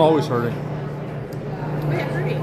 always hurting. Oh yeah, hurting.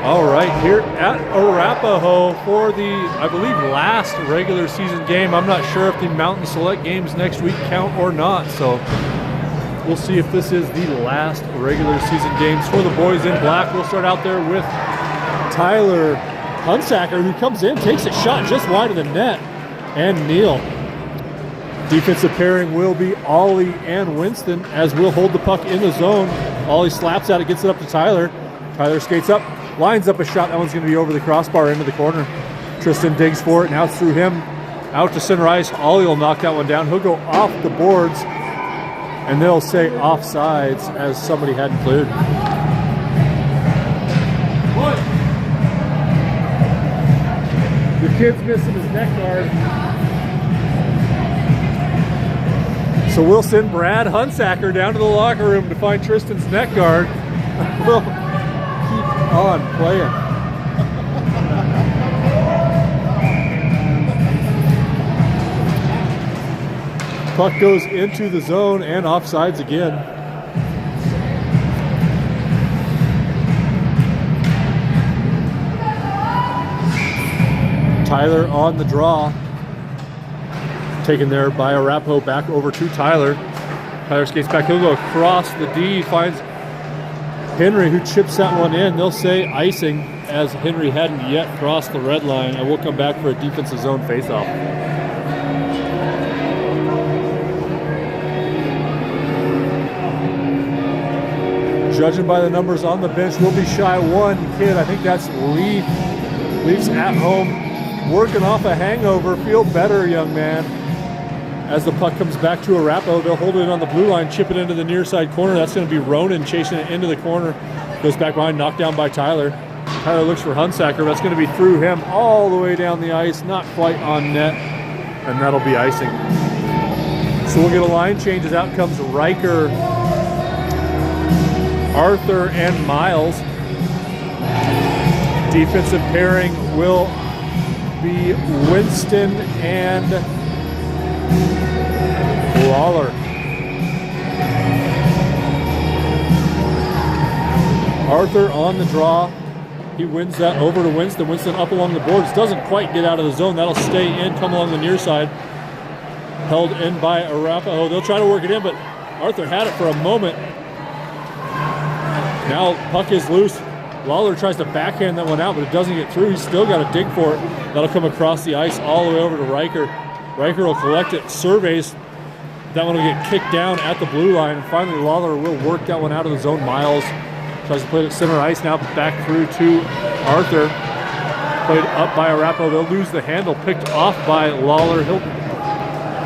All right, here at Arapahoe for the, I believe, last regular season game. I'm not sure if the Mountain Select games next week count or not, so we'll see if this is the last regular season games for the boys in black. We'll start out there with Tyler Hunsacker, who comes in, takes a shot just wide of the net, and Neil. Defensive pairing will be Ollie and Winston, as we'll hold the puck in the zone. Ollie slaps at it, gets it up to Tyler. Tyler skates up, lines up a shot. That one's going to be over the crossbar into the corner. Tristan digs for it. Now it's through him out to center ice. Ollie will knock that one down. He'll go off the boards, and they'll say offsides as somebody hadn't cleared. The kid's missing his neck guard. So we'll send Brad Hunsacker down to the locker room to find Tristan's neck guard. We'll keep on playing. Puck goes into the zone and offsides again. Tyler on the draw. Taken there by Arapahoe, back over to Tyler. Tyler skates back. He'll go across the D, finds Henry, who chips that one in. They'll say icing, as Henry hadn't yet crossed the red line, and we'll come back for a defensive zone faceoff. Judging by the numbers on the bench, we'll be shy one kid. I think that's Leaf. Leaf's at home, working off a hangover. Feel better, young man. As the puck comes back to Arapahoe, they'll hold it on the blue line, chip it into the near side corner. That's going to be Ronan chasing it into the corner. Goes back behind, knocked down by Tyler. Tyler looks for Hunsacker. That's going to be through him all the way down the ice, not quite on net, and that'll be icing. So we'll get a line change as out comes Riker, Arthur, and Miles. Defensive pairing will be Winston and Lawler. Arthur on the draw. He wins that over to Winston. Winston up along the boards. Doesn't quite get out of the zone. That'll stay in, come along the near side. Held in by Arapahoe. They'll try to work it in, but Arthur had it for a moment. Now puck is loose. Lawler tries to backhand that one out, but it doesn't get through. He's still got to dig for it. That'll come across the ice all the way over to Riker. Riker will collect it, surveys. That one will get kicked down at the blue line. And finally, Lawler will work that one out of the zone. Miles tries to play it at center ice now, back through to Arthur. Played up by Arapahoe. They'll lose the handle, picked off by Lawler. He'll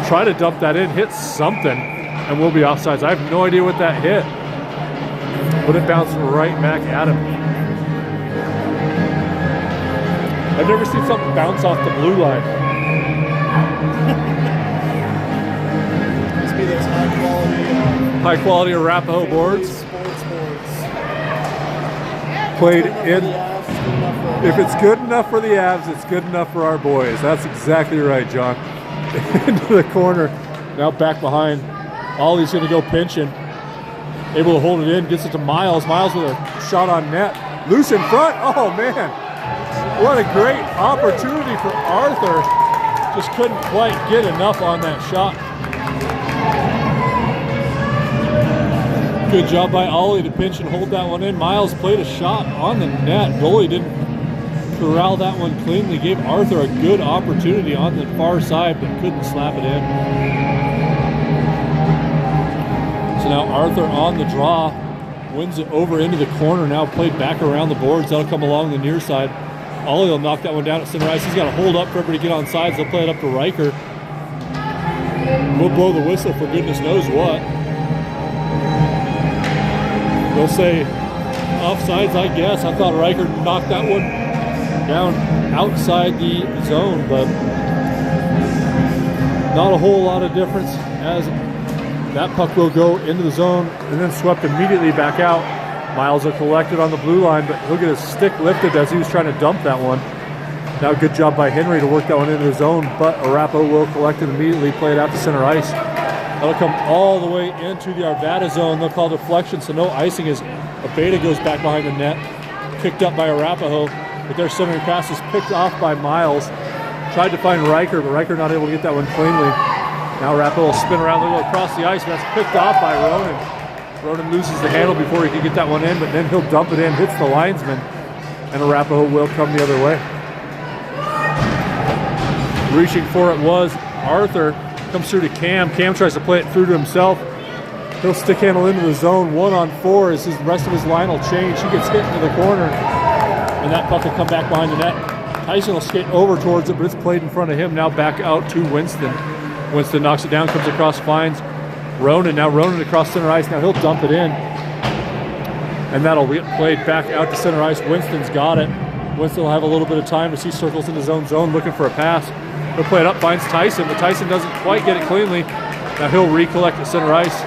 try to dump that in, hit something, and we'll be offsides. I have no idea what that hit, but it bounced right back at him. I've never seen something bounce off the blue line. Must be those high quality Arapahoe boards. Sports boards. Played in. If it's good enough for the Avs, it's good enough for our boys. That's exactly right, John. Into the corner. Now back behind. Ollie's going to go pinching. Able to hold it in. Gets it to Miles. Miles with a shot on net. Loose in front. Oh, man. What a great opportunity for Arthur. Just couldn't quite get enough on that shot. Good job by Ollie to pinch and hold that one in. Miles played a shot on the net. Goalie didn't corral that one cleanly. Gave Arthur a good opportunity on the far side, but couldn't slap it in. So now Arthur on the draw. Wins it over into the corner. Now played back around the boards. That'll come along the near side. Ollie will knock that one down at center ice. He's got to hold up for everybody to get on sides. They'll play it up to Riker. We'll blow the whistle for goodness knows what. They'll say offsides, I guess. I thought Riker knocked that one down outside the zone, but not a whole lot of difference, as that puck will go into the zone and then swept immediately back out. Miles will collect it on the blue line, but he'll get his stick lifted as he was trying to dump that one. Now good job by Henry to work that one into the zone, but Arapahoe will collect it immediately, play it out to center ice. That'll come all the way into the Arvada zone. They'll call deflection, so no icing as Abeda goes back behind the net. kicked up by Arapaho, but their centering pass is picked off by Miles. Tried to find Riker, but Riker not able to get that one cleanly. Now Arapaho will spin around, they'll go across the ice, but that's picked off by Ronan. Ronan loses the handle before he can get that one in, but then he'll dump it in, hits the linesman, and Arapaho will come the other way. Reaching for it was Arthur, comes through to Cam. Cam tries to play it through to himself. He'll stick handle into the zone, 1-on-4 as the rest of his line will change. He gets hit into the corner, and that puck will come back behind the net. Tyson will skate over towards it, but it's played in front of him. Now back out to Winston. Winston knocks it down, comes across, finds Ronan. Now Ronan across center ice. Now he'll dump it in, and that'll get played back out to center ice. Winston's got it. Winston will have a little bit of time as he circles into his own zone looking for a pass. He'll play it up, finds Tyson, but Tyson doesn't quite get it cleanly. Now he'll recollect at center ice.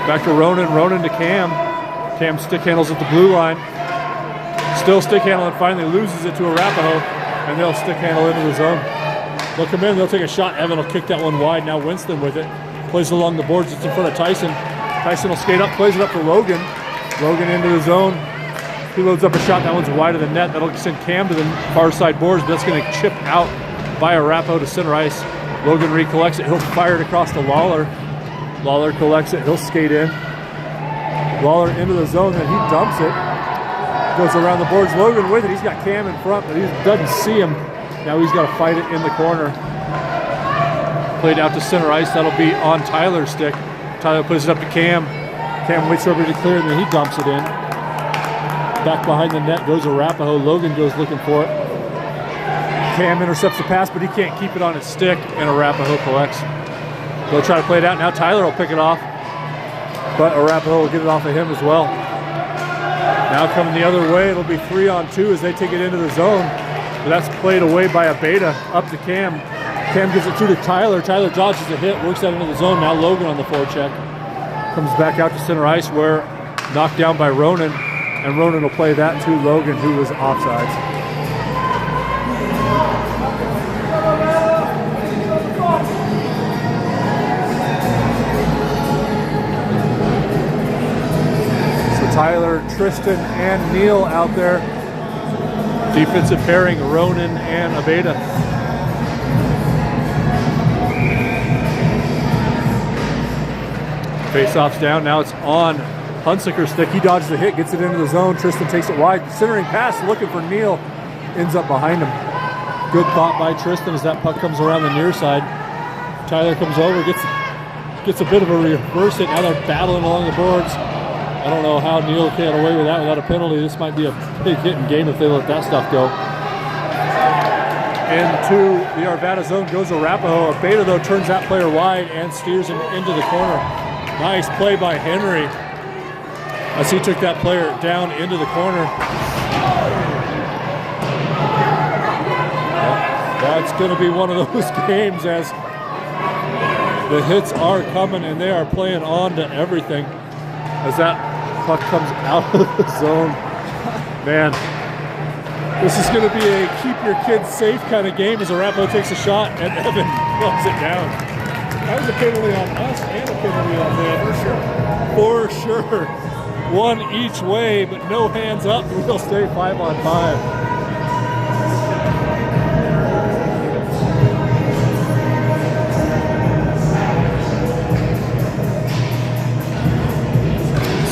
Back to Ronan, Ronan to Cam. Cam stick handles at the blue line. Still stick handle and finally loses it to Arapaho, and they'll stick handle into the zone. They'll come in, they'll take a shot. Evan will kick that one wide. Now Winston with it. Plays along the boards, it's in front of Tyson. Tyson will skate up, plays it up to Logan. Logan into the zone. He loads up a shot, that one's wide of the net. That'll send Cam to the far side boards, but that's gonna chip out by Arapaho to center ice. Logan recollects it, he'll fire it across to Lawler. Lawler collects it, he'll skate in. Lawler into the zone, and he dumps it. Goes around the boards, Logan with it, he's got Cam in front, but he doesn't see him. Now he's got to fight it in the corner. Played out to center ice, that'll be on Tyler's stick. Tyler puts it up to Cam. Cam waits for everybody to clear, and then he dumps it in. Back behind the net goes Arapaho. Logan goes looking for it. Cam intercepts the pass, but he can't keep it on his stick, and Arapaho collects. They'll try to play it out. Now Tyler will pick it off, but Arapaho will get it off of him as well. Now coming the other way, it'll be 3-on-2 as they take it into the zone. But that's played away by Arvada, up to Cam. Cam gives it through to Tyler. Tyler dodges a hit, works that into the zone. Now Logan on the forecheck. Comes back out to center ice where knocked down by Ronan. And Ronan will play that to Logan, who was offsides. Tyler, Tristan, and Neil out there. Defensive pairing, Ronan and Arvada. Face-off's down, now it's on Hunsaker's stick. He dodges the hit, gets it into the zone. Tristan takes it wide. Centering pass, looking for Neil. Ends up behind him. Good thought by Tristan as that puck comes around the near side. Tyler comes over, gets a bit of a reverse hit. Now they're battling along the boards. I don't know how Neil got away with that without a penalty. This might be a big hitting game if they let that stuff go. Into the Arvada zone goes Arapaho. Arvada, though, turns that player wide and steers him into the corner. Nice play by Henry as he took that player down into the corner. That's going to be one of those games as the hits are coming and they are playing on to everything. As that puck comes out of the zone. Man, this is going to be a keep your kids safe kind of game as Arapaho takes a shot and Evan knocks it down. That was a penalty on us and a penalty on them. For sure. One each way, but no hands up. We'll stay 5-on-5.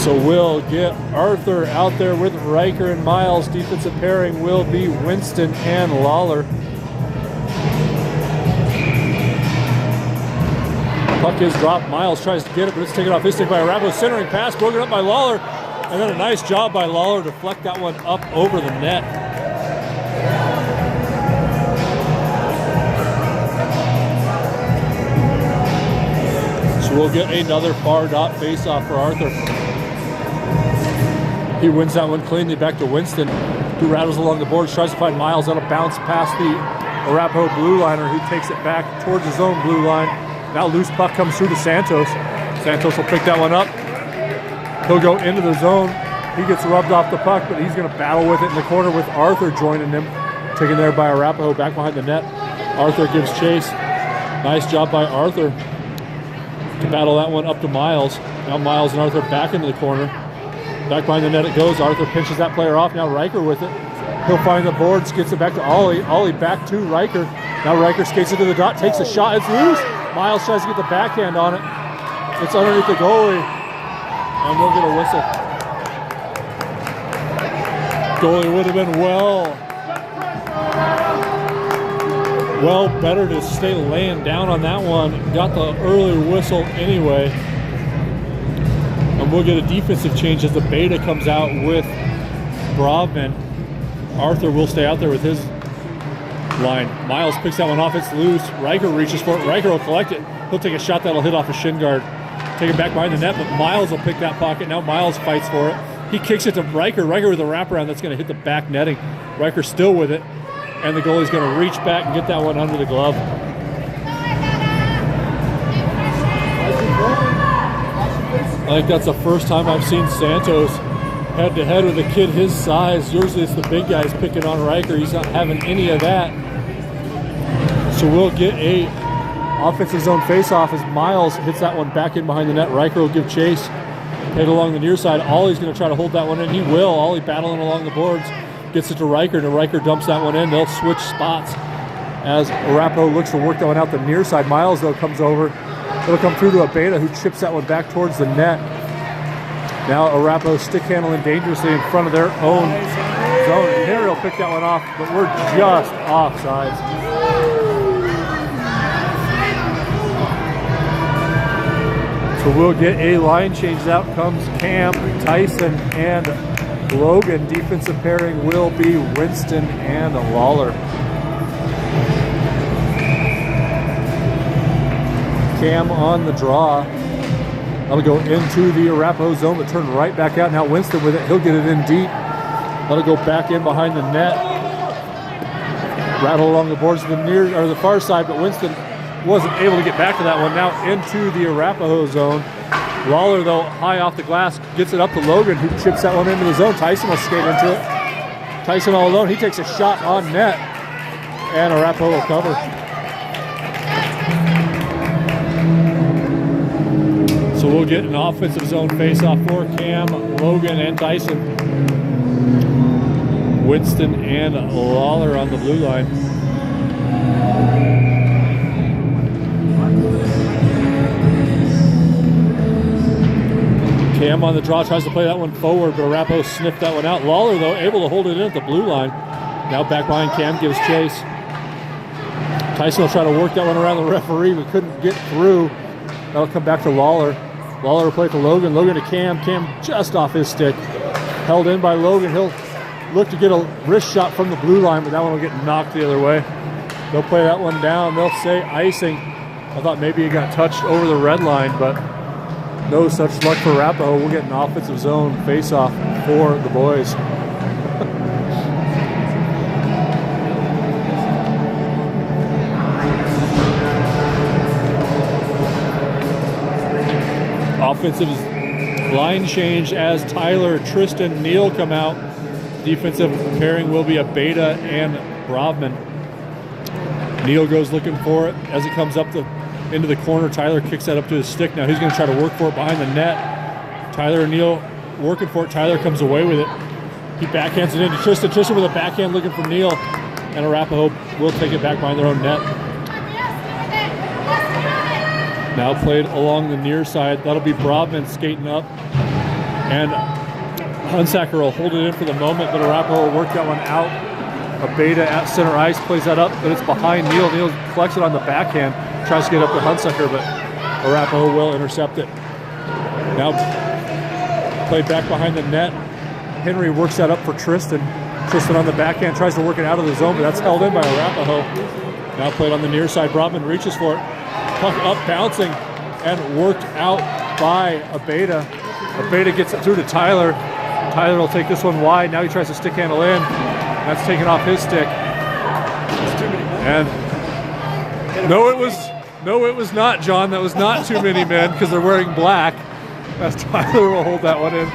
So we'll get Arthur out there with Riker and Miles. Defensive pairing will be Winston and Lawler. Puck is dropped. Miles tries to get it, but it's taken off his stick by Arvada. Centering pass, broken up by Lawler. And then a nice job by Lawler to deflect that one up over the net. So we'll get another far dot face-off for Arthur. He wins that one cleanly back to Winston, who rattles along the boards, tries to find Miles. That'll bounce past the Arapaho blue liner, who takes it back towards his own blue line. Now loose puck comes through to Santos. Santos will pick that one up. He'll go into the zone. He gets rubbed off the puck, but he's going to battle with it in the corner with Arthur joining him. Taken there by Arapaho back behind the net. Arthur gives chase. Nice job by Arthur to battle that one up to Miles. Now Miles and Arthur back into the corner. Back behind the net it goes. Arthur pinches that player off. Now Riker with it. He'll find the boards, gets it back to Ollie. Ollie back to Riker. Now Riker skates into the dot, takes a shot. It's loose. Miles tries to get the backhand on it. It's underneath the goalie. And we'll get a whistle. Goalie would have been well better to stay laying down on that one. Got the early whistle anyway. And we'll get a defensive change as the Beta comes out with Brovman. Arthur will stay out there with his line. Miles picks that one off. It's loose. Riker reaches for it. Riker will collect it. He'll take a shot that'll hit off a shin guard. Take it back behind the net, but Miles will pick that pocket. Now Miles fights for it. He kicks it to Riker. Riker with a wraparound that's going to hit the back netting. Riker still with it. And the goalie's going to reach back and get that one under the glove. I think that's the first time I've seen Santos head-to-head with a kid his size. Usually it's the big guys picking on Riker. He's not having any of that. So we'll get a offensive zone face-off as Miles hits that one back in behind the net. Riker will give chase. Head along the near side. Ollie's going to try to hold that one in. He will. Ollie battling along the boards. Gets it to Riker, and Riker dumps that one in. They'll switch spots as Arapo looks to work that one out the near side. Miles, though, comes over. It'll come through to a Beta who chips that one back towards the net. Now Arapo stick handling dangerously in front of their own zone. And Henry will pick that one off, but we're just offsides. So we'll get a line change. Out comes Cam, Tyson, and Logan. Defensive pairing will be Winston and Lawler. Cam on the draw. That'll go into the Arapaho zone, but turn right back out. Now Winston with it. He'll get it in deep. That'll go back in behind the net. Rattle along the boards to the far side, but Winston wasn't able to get back to that one. Now into the Arapaho zone. Lawler, though, high off the glass, gets it up to Logan, who chips that one into the zone. Tyson will skate into it. Tyson all alone. He takes a shot on net, and Arapaho will cover. So we'll get an offensive zone face-off for Cam, Logan, and Tyson. Winston and Lawler on the blue line. Cam on the draw, tries to play that one forward, but Arapaho sniffed that one out. Lawler, though, able to hold it in at the blue line. Now back behind Cam, gives chase. Tyson will try to work that one around the referee, but couldn't get through. That'll come back to Lawler. Lawler will play to Logan. Logan to Cam. Cam just off his stick. Held in by Logan. He'll look to get a wrist shot from the blue line, but that one will get knocked the other way. They'll play that one down. They'll say icing. I thought maybe he got touched over the red line, but no such luck for Arapaho. We'll get an offensive zone face-off for the boys. Offensive line change as Tyler, Tristan, Neal come out. Defensive pairing will be a Beta and Brovman. Neal goes looking for it as it comes up into the corner. Tyler kicks that up to his stick. Now he's going to try to work for it behind the net. Tyler and Neal working for it. Tyler comes away with it. He backhands it into Tristan. Tristan with a backhand looking for Neal. And Arapaho will take it back behind their own net. Now played along the near side. That'll be Brovman skating up. And Hunsaker will hold it in for the moment, but Arapaho will work that one out. A Beta at center ice plays that up, but it's behind Neal. Neal collects it on the backhand. Tries to get up to Hunsaker, but Arapaho will intercept it. Now played back behind the net. Henry works that up for Tristan. Tristan on the backhand tries to work it out of the zone, but that's held in by Arapaho. Now played on the near side. Brovman reaches for it. Puck up, bouncing, and worked out by a Beta. A Beta gets it through to Tyler. Tyler will take this one wide. Now he tries to stick handle in. That's taken off his stick. And no, it was not, John. That was not too many men because they're wearing black. As Tyler will hold that one in.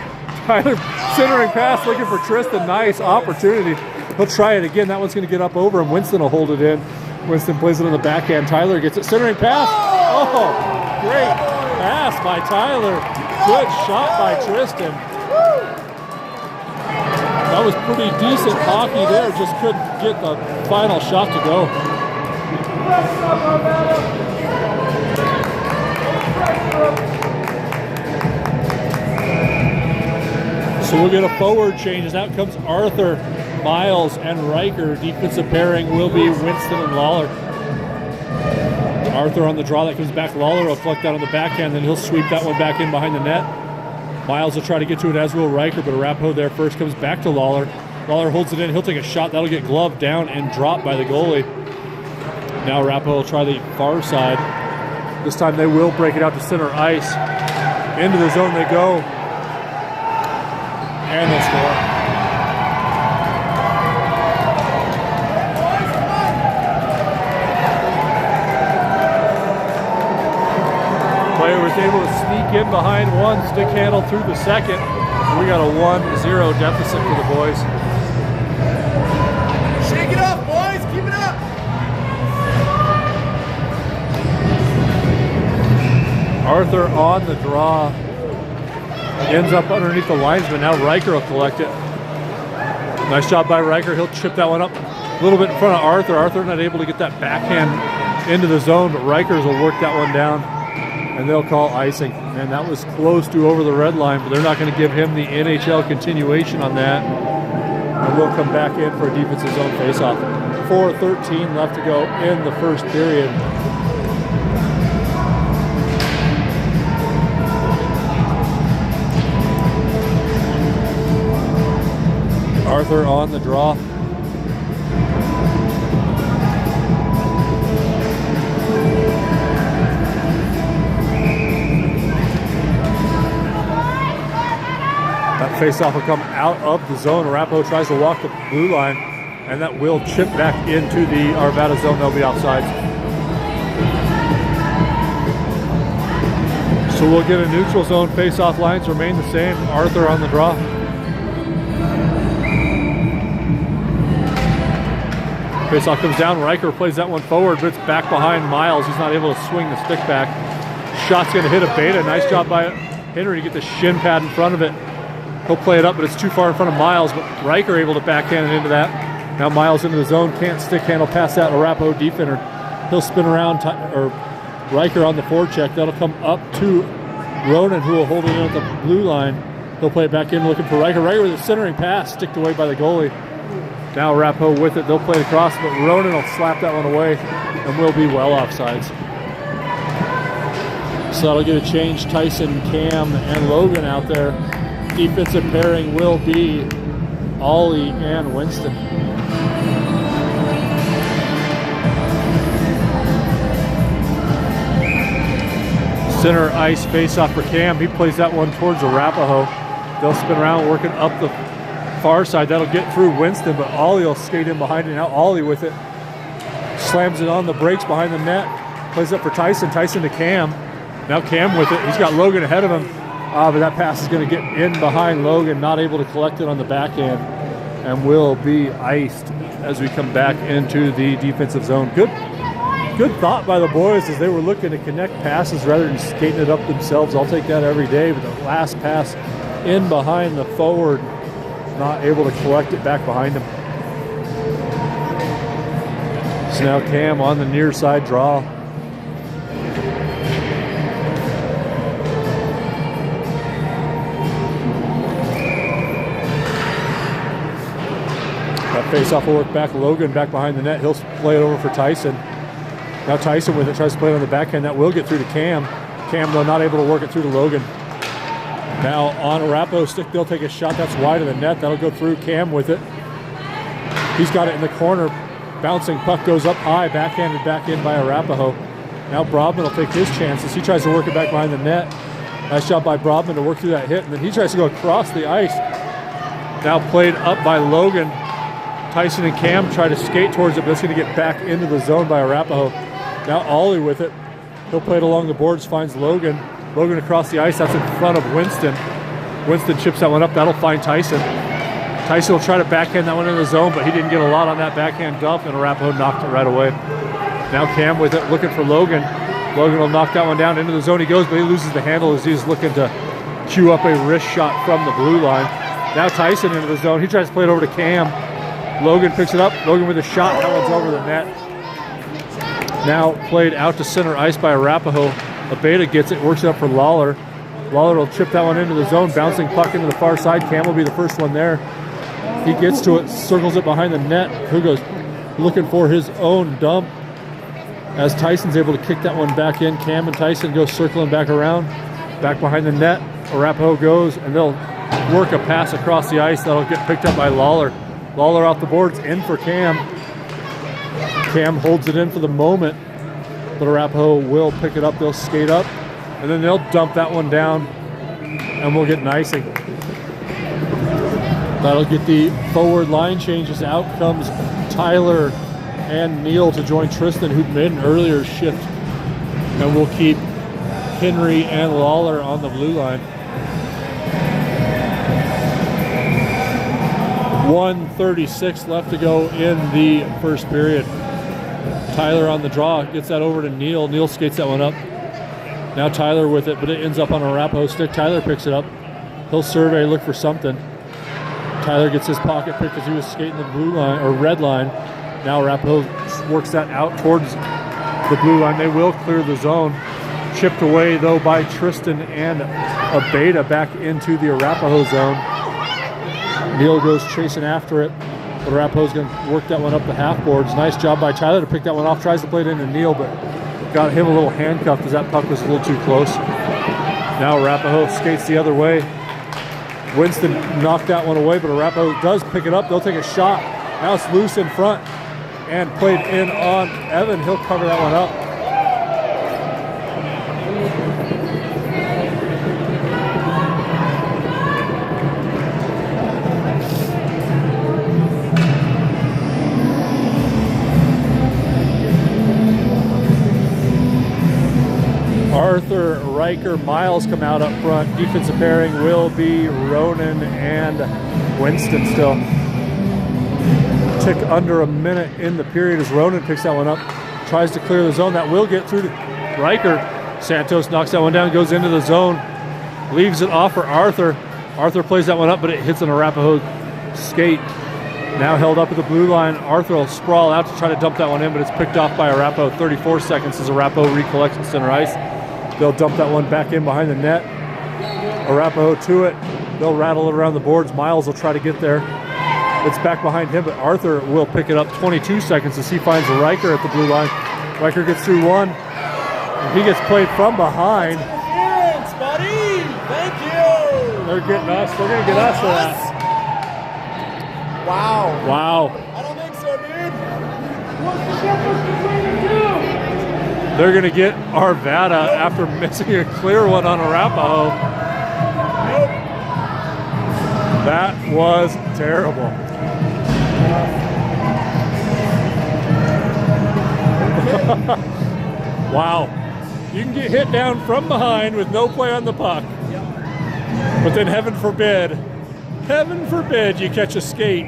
Tyler centering pass, looking for Tristan. Nice opportunity. He'll try it again. That one's going to get up over him. Winston will hold it in. Winston plays it on the backhand. Tyler gets it. Centering pass. Oh, great pass by Tyler. Good shot by Tristan. was pretty decent hockey there, just couldn't get the final shot to go. So we'll get a forward change as out comes Arthur, Miles, and Riker. Defensive pairing will be Winston and Lawler. Arthur on the draw, that comes back. Lawler will collect that on the backhand, then he'll sweep that one back in behind the net. Miles will try to get to it, as will Riker, but Arapahoe there first, comes back to Lawler. Lawler holds it in, he'll take a shot, that'll get gloved down and dropped by the goalie. Now Arapahoe will try the far side. This time they will break it out to center ice. Into the zone they go. And they'll score. Player was able to sneak in behind one, stick handle through the second. We got a 1-0 deficit for the boys. Shake it up, boys. Keep it up. Arthur on the draw. Ends up underneath the linesman. Now Riker will collect it. Nice job by Riker. He'll chip that one up a little bit in front of Arthur. Arthur not able to get that backhand into the zone, but Rikers will work that one down, and they'll call icing. And that was close to over the red line, but they're not going to give him the NHL continuation on that. And we'll come back in for a defensive zone faceoff. 4:13 left to go in the first period. Arthur on the draw. That faceoff will come out of the zone. Arapahoe tries to walk the blue line, and that will chip back into the Arvada zone. They'll be offsides. So we'll get a neutral zone. Faceoff lines remain the same. Arthur on the draw. Faceoff comes down. Riker plays that one forward, but it's back behind Miles. He's not able to swing the stick back. Shot's going to hit a beta. Nice job by Henry to get the shin pad in front of it. He'll play it up, but it's too far in front of Miles. But Riker able to backhand it into that. Now Miles into the zone. Can't stick handle past that Arapahoe defender. He'll spin around, or Riker on the forecheck. That'll come up to Ronan, who will hold it in at the blue line. He'll play it back in looking for Riker. Riker with a centering pass, sticked away by the goalie. Now Arapahoe with it, they'll play it across, but Ronan will slap that one away and will be well offsides. So that'll get a change. Tyson, Cam, and Logan out there. Defensive pairing will be Ollie and Winston. Center ice face-off for Cam. He plays that one towards Arapahoe. They'll spin around, working up the far side. That'll get through Winston, but Ollie will skate in behind it. Now Ollie with it. Slams it on the brakes behind the net. Plays up for Tyson. Tyson to Cam. Now Cam with it. He's got Logan ahead of him. But that pass is going to get in behind Logan. Not able to collect it on the backhand. And will be iced as we come back into the defensive zone. Good thought by the boys as they were looking to connect passes rather than skating it up themselves. I'll take that every day. But the last pass in behind the forward, not able to collect it back behind him. So now Cam on the near side draw. That face-off will work back. Logan back behind the net. He'll play it over for Tyson. Now Tyson with it, tries to play it on the backhand. That will get through to Cam. Cam, though, not able to work it through to Logan. Now on Arapahoe's stick, they'll take a shot. That's wide of the net. That'll go through. Cam with it. He's got it in the corner. Bouncing puck goes up high. Backhanded back in by Arapahoe. Now Brobman will take his chances. He tries to work it back behind the net. Nice job by Brobman to work through that hit. And then he tries to go across the ice. Now played up by Logan. Tyson and Cam try to skate towards it, but it's going to get back into the zone by Arapahoe. Now Ollie with it. He'll play it along the boards, finds Logan. Logan across the ice, that's in front of Winston. Winston chips that one up, that'll find Tyson. Tyson will try to backhand that one in the zone, but he didn't get a lot on that backhand dump, and Arapahoe knocked it right away. Now Cam with it, looking for Logan. Logan will knock that one down into the zone. He goes, but he loses the handle as he's looking to cue up a wrist shot from the blue line. Now Tyson into the zone. He tries to play it over to Cam. Logan picks it up. Logan with a shot. That one's over the net. Now played out to center ice by Arapahoe. Arvada gets it, works it up for Lawler. Lawler will chip that one into the zone, bouncing puck into the far side. Cam will be the first one there. He gets to it, circles it behind the net. Hugo's looking for his own dump. As Tyson's able to kick that one back in, Cam and Tyson go circling back around. Back behind the net, Arapahoe goes, and they'll work a pass across the ice that'll get picked up by Lawler. Lawler off the boards, in for Cam. Cam holds it in for the moment, but Arapahoe will pick it up. They'll skate up, and then they'll dump that one down, and we'll get an icing. That'll get the forward line changes. Out comes Tyler and Neal to join Tristan, who'd made an earlier shift, and we'll keep Henry and Lawler on the blue line. 1:36 left to go in the first period. Tyler on the draw, gets that over to Neal. Neal skates that one up. Now Tyler with it, but it ends up on a Arapahoe stick. Tyler picks it up. He'll survey, look for something. Tyler gets his pocket pick as he was skating the blue line, or red line. Now Arapahoe works that out towards the blue line. They will clear the zone. Chipped away, though, by Tristan and Arvada back into the Arapahoe zone. Neal goes chasing after it, but Arapahoe's going to work that one up the half boards. Nice job by Tyler to pick that one off. Tries to play it into Neal, but got him a little handcuffed as that puck was a little too close. Now Arapahoe skates the other way. Winston knocked that one away, but Arapahoe does pick it up. They'll take a shot. Now it's loose in front and played in on Evan. He'll cover that one up. Arthur, Riker, Miles come out up front. Defensive pairing will be Ronan and Winston still. Tick under a minute in the period as Ronan picks that one up. Tries to clear the zone. That will get through to Riker. Santos knocks that one down, goes into the zone. Leaves it off for Arthur. Arthur plays that one up, but it hits an Arapahoe skate. Now held up at the blue line. Arthur will sprawl out to try to dump that one in, but it's picked off by Arapahoe. 34 seconds as Arapahoe recollects at center ice. They'll dump that one back in behind the net. Arapahoe to it. They'll rattle it around the boards. Miles will try to get there. It's back behind him, but Arthur will pick it up. 22 seconds as he finds Riker at the blue line. Riker gets through one. And he gets played from behind. Interference, buddy! Thank you! They're getting us. They're going to get us for that. Wow. Wow. I don't think so, dude. What's the difference between the two? They're going to get Arvada after missing a clear one on Arapahoe. Nope. That was terrible. Wow. You can get hit down from behind with no play on the puck. But then heaven forbid you catch a skate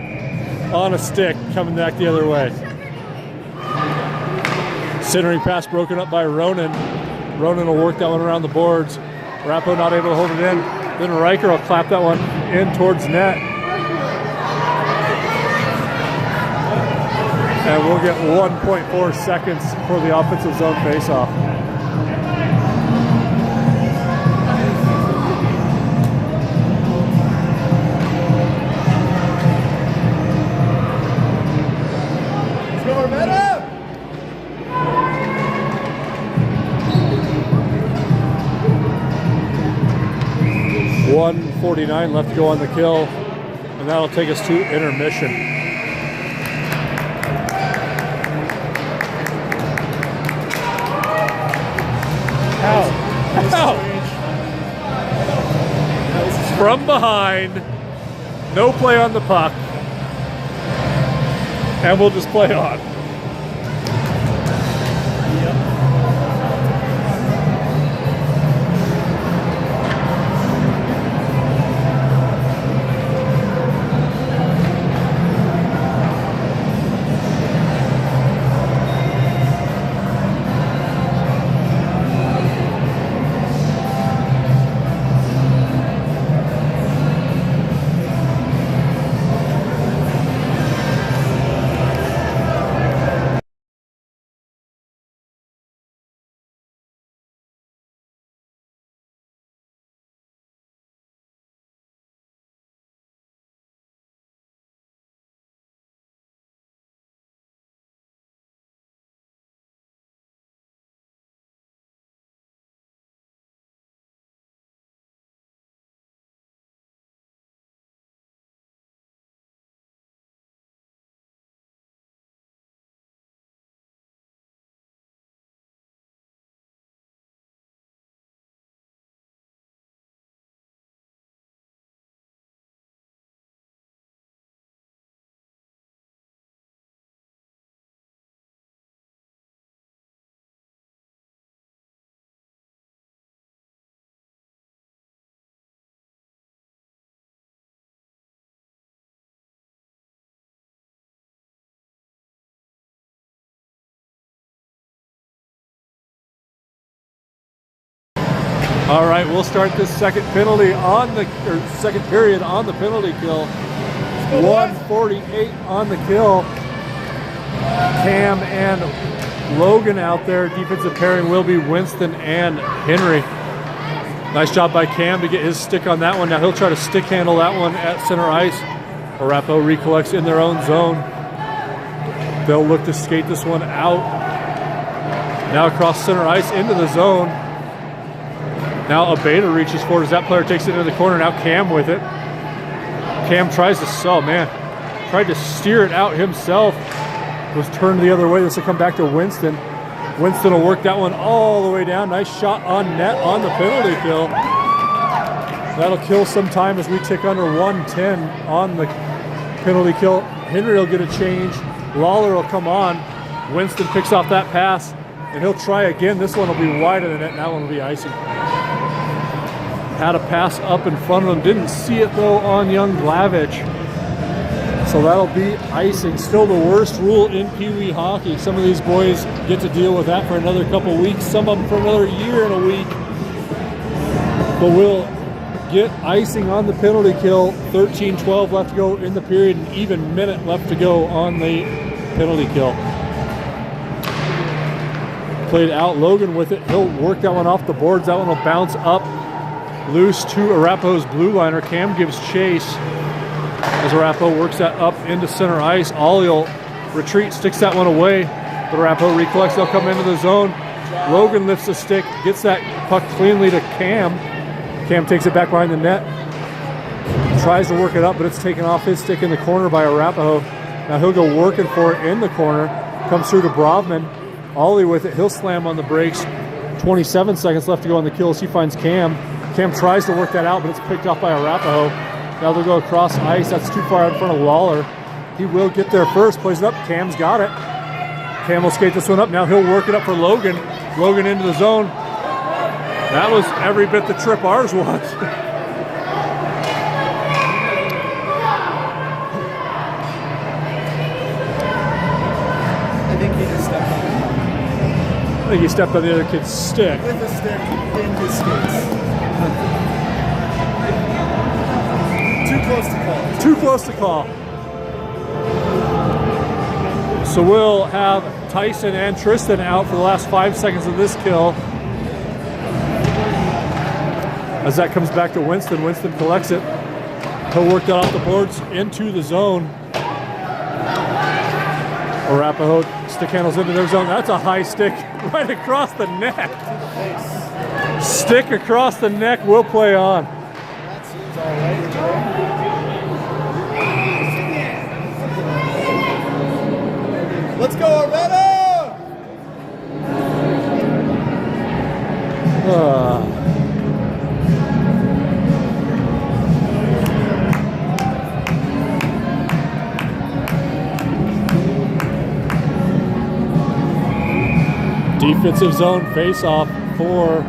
on a stick coming back the other way. Centering pass broken up by Ronan. Ronan will work that one around the boards. Arapahoe not able to hold it in. Then Riker will clap that one in towards net. And we'll get 1.4 seconds for the offensive zone faceoff. Let's go, Arvada! 1:49 left to go on the kill, and that'll take us to intermission. Ow. From behind, no play on the puck, and we'll just play on. All right, we'll start this second penalty on the second period on the penalty kill. 148 on the kill. Cam and Logan out there. Defensive pairing will be Winston and Henry. Nice job by Cam to get his stick on that one. Now he'll try to stick handle that one at center ice. ArapW recollects in their own zone. They'll look to skate this one out. Now across center ice into the zone. Now Arvada reaches forward as that player takes it into the corner. Now Cam with it. Cam tries to, tried to steer it out himself. Was turned the other way. This will come back to Winston. Winston will work that one all the way down. Nice shot on net on the penalty kill. That'll kill some time as we tick under 110 on the penalty kill. Henry will get a change. Lawler will come on. Winston picks off that pass, and he'll try again. This one will be wide of the net, and that one will be icing. Had a pass up in front of him. Didn't see it, though, on young Glavich. So that'll be icing. Still the worst rule in Pee Wee hockey. Some of these boys get to deal with that for another couple weeks. Some of them for another year and a week. But we'll get icing on the penalty kill. 13-12 left to go in the period. An even minute left to go on the penalty kill. Played out. Logan with it. He'll work that one off the boards. That one will bounce up loose to ArapW's blue liner. Cam gives chase. As ArapW works that up into center ice, Ollie will retreat, sticks that one away. But ArapW recollects, they'll come into the zone. Logan lifts the stick, gets that puck cleanly to Cam. Cam takes it back behind the net. Tries to work it up, but it's taken off his stick in the corner by Arapwo. Now he'll go working for it in the corner. Comes through to Brovman. Ollie with it, he'll slam on the brakes. 27 seconds left to go on the kills. He finds Cam. Cam tries to work that out, but it's picked off by Arapwo. Now they'll go across ice. That's too far out in front of Lawler. He will get there first. Plays it up. Cam's got it. Cam will skate this one up. Now he'll work it up for Logan. Logan into the zone. That was every bit the trip ours was. I think he just stepped on it. I think he stepped on the other kid's stick. With the stick in his skates. Too close to call. Too close to call. So we'll have Tyson and Tristan out for the last 5 seconds of this kill. As that comes back to Winston, Winston collects it. He'll work that off the boards into the zone. ArapW stick handles into their zone. That's a high stick right across the neck. Stick across the neck will play on. That seems all right. Let's go, Arvada! Defensive zone face-off for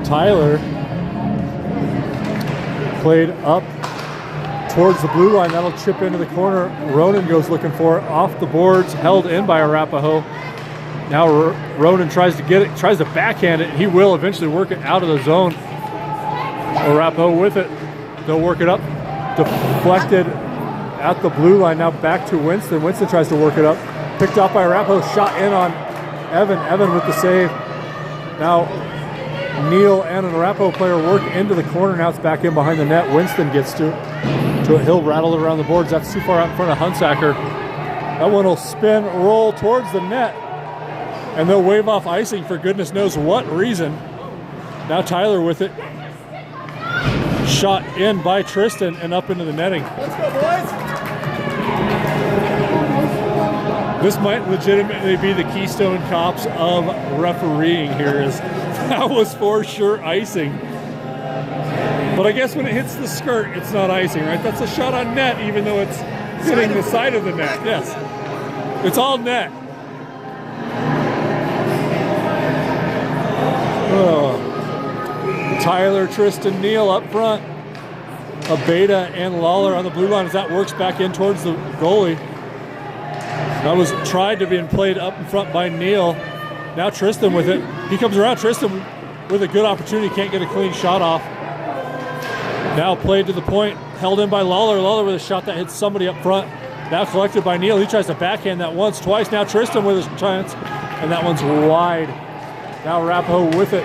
Tyler. Played up towards the blue line. That'll chip into the corner. Ronan goes looking for it. Off the boards, held in by ArapW. Now Ronan tries to get it, tries to backhand it. He will eventually work it out of the zone. ArapW with it. They'll work it up. Deflected at the blue line. Now back to Winston. Winston tries to work it up. Picked off by ArapW. Shot in on Evan. Evan with the save. Now Neil and an ArapW player work into the corner. Now it's back in behind the net. Winston gets to it. He'll rattle it around the boards. That's too far out in front of Hunsacker. That one will spin, roll towards the net, and they'll wave off icing for goodness knows what reason. Now Tyler with it. Shot in by Tristan and up into the netting. Let's go, boys! This might legitimately be the Keystone Cops of refereeing here. That was for sure icing. But I guess when it hits the skirt, it's not icing, right? That's a shot on net, even though it's hitting the side of the net. Yes. It's all net. Oh. Tyler, Tristan, Neal up front. Arvada and Lawler on the blue line as that works back in towards the goalie. That was tried to be played up in front by Neal. Now Tristan with it. He comes around. Tristan with a good opportunity, can't get a clean shot off. Now played to the point, held in by Lawler. Lawler with a shot that hits somebody up front. Now collected by Neal. He tries to backhand that once, twice. Now Tristan with his chance, and that one's wide. Now Arapahoe with it.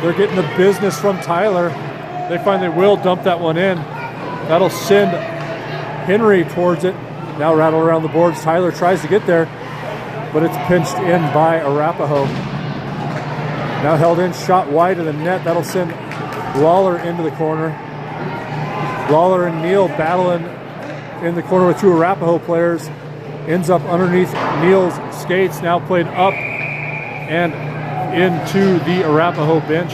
They're getting the business from Tyler. They find they will dump that one in. That'll send Henry towards it. Now rattle around the boards. Tyler tries to get there, but it's pinched in by Arapahoe. Now held in, shot wide of the net. That'll send Lawler into the corner. Lawler and Neal battling in the corner with two Arapahoe players. Ends up underneath Neal's skates. Now played up and into the Arapahoe bench.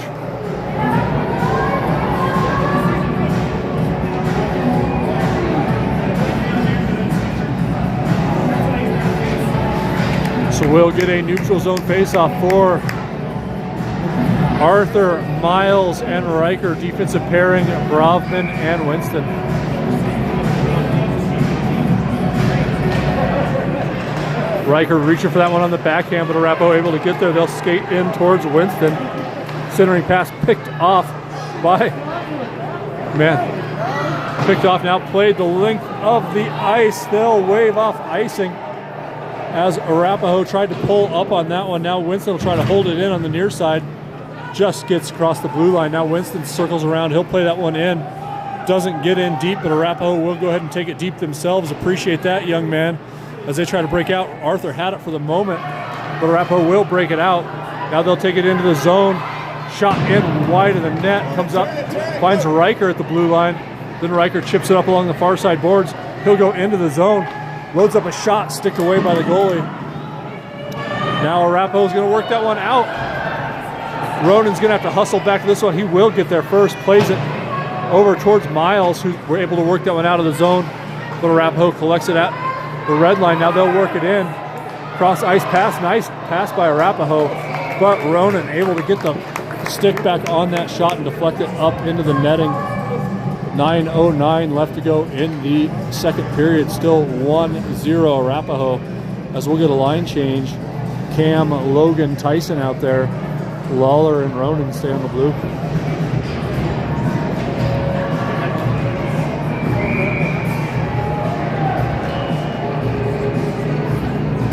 So we'll get a neutral zone faceoff for Arthur, Miles, and Riker. Defensive pairing, Brovman and Winston. Riker reaching for that one on the backhand, but Arapahoe able to get there. They'll skate in towards Winston. Centering pass picked off by, picked off now, played the length of the ice. They'll wave off icing as Arapahoe tried to pull up on that one. Now Winston will try to hold it in on the near side. Just gets across the blue line. Now Winston circles around. He'll play that one in. Doesn't get in deep, but Arapahoe will go ahead and take it deep themselves. Appreciate that, young man. As they try to break out, Arthur had it for the moment, but Arapahoe will break it out. Now they'll take it into the zone. Shot in wide of the net. Comes up, finds Riker at the blue line. Then Riker chips it up along the far side boards. He'll go into the zone. Loads up a shot, sticked away by the goalie. Now Arapahoe's going to work that one out. Ronan's going to have to hustle back to this one. He will get there first. Plays it over towards Miles, who were able to work that one out of the zone. But Arapahoe collects it at the red line. Now they'll work it in. Cross ice pass. Nice pass by Arapahoe. But Ronan able to get the stick back on that shot and deflect it up into the netting. 9:09 left to go in the second period. Still 1-0 Arapahoe. As we'll get a line change. Cam, Logan, Tyson out there. Lawler and Ronan stay on the blue.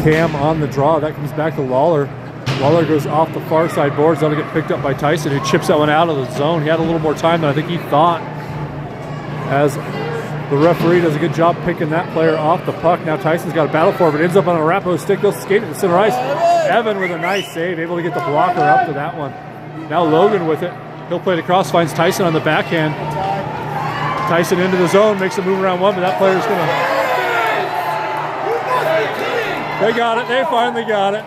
Cam on the draw. That comes back to Lawler. Lawler goes off the far side boards. That'll get picked up by Tyson, who chips that one out of the zone. He had a little more time than I think he thought, as the referee does a good job picking that player off the puck. Now Tyson's got a battle for it, but ends up on a Arapahoe stick. They'll skate it to center ice. Evan with a nice save, able to get the blocker up to that one. Now Logan with it. He'll play it across, finds Tyson on the backhand. Tyson into the zone, makes a move around one, but that player's going to... They got it. They finally got it.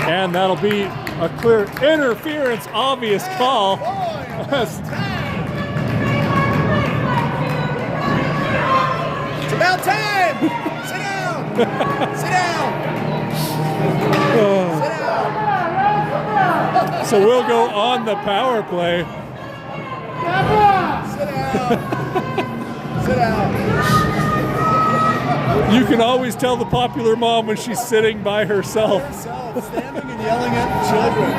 And that'll be a clear interference, obvious call. It's about time! Sit down! Sit down! Sit down! So we'll go on the power play. Sit down! Sit down! You can always tell the popular mom when she's sitting by herself. Standing and yelling at the children.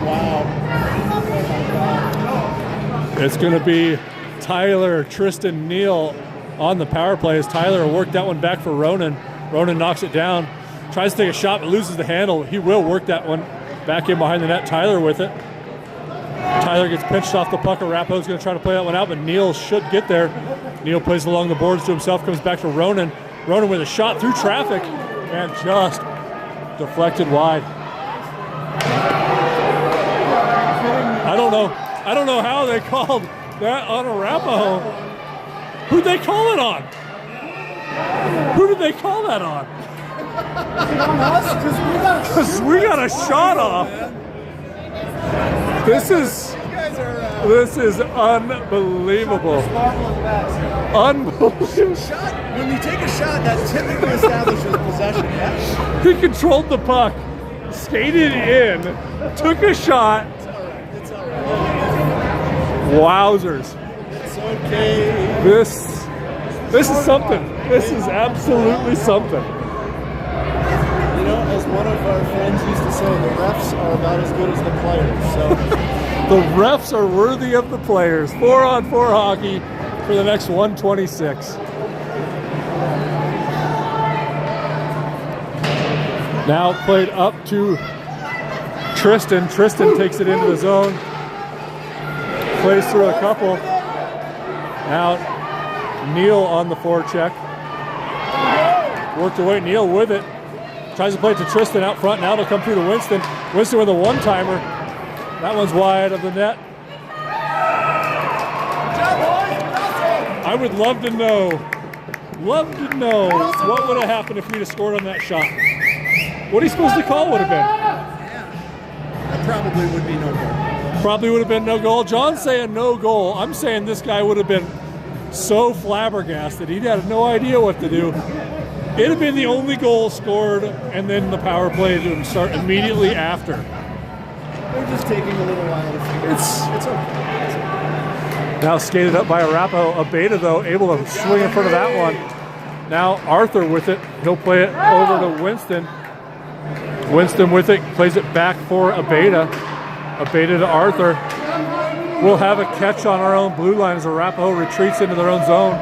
Wow. It's going to be Tyler, Tristan, Neal on the power play as Tyler will work that one back for Ronan. Ronan knocks it down, tries to take a shot but loses the handle. He will work that one back in behind the net. Tyler with it. Tyler gets pinched off the puck. Arapahoe's going to try to play that one out, but Neal should get there. Neal plays along the boards to himself, comes back to Ronan. Ronan with a shot through traffic and just deflected wide. I don't know how they called that on Arapahoe. Who'd they call it on? Who did they call that on? Because we got a shot off. This is unbelievable. Unbelievable. When you take a shot, that typically establishes possession. Yeah? He controlled the puck, skated in, took a shot. It's all right. Wowzers. It's okay. This This is something. This is absolutely something. You know, as one of our friends used to say, the refs are about as good as the players. So the refs are worthy of the players. 4-on-4 hockey for the next 126. Now played up to Tristan. Tristan takes it into the zone. Plays through a couple. Now Neil on the forecheck. Worked away, Neil with it. Tries to play it to Tristan out front. Now it'll come through to Winston. Winston with a one-timer. That one's wide of the net. I would love to know what would have happened if we'd have scored on that shot. What he's supposed to call would have been. that probably would be no goal. Probably would have been no goal. John's saying no goal. I'm saying this guy would have been so flabbergasted. He'd had no idea what to do. It'd have been the only goal scored, and then the power play to start immediately after. They're just taking a little while to figure it out. It's okay. Now skated up by Arapo. Abeda, though, able to swing in front of that one. Now Arthur with it. He'll play it over to Winston. Winston with it. Plays it back for Abeda. Abeda to Arthur. We'll have a catch on our own blue line as Arapo retreats into their own zone.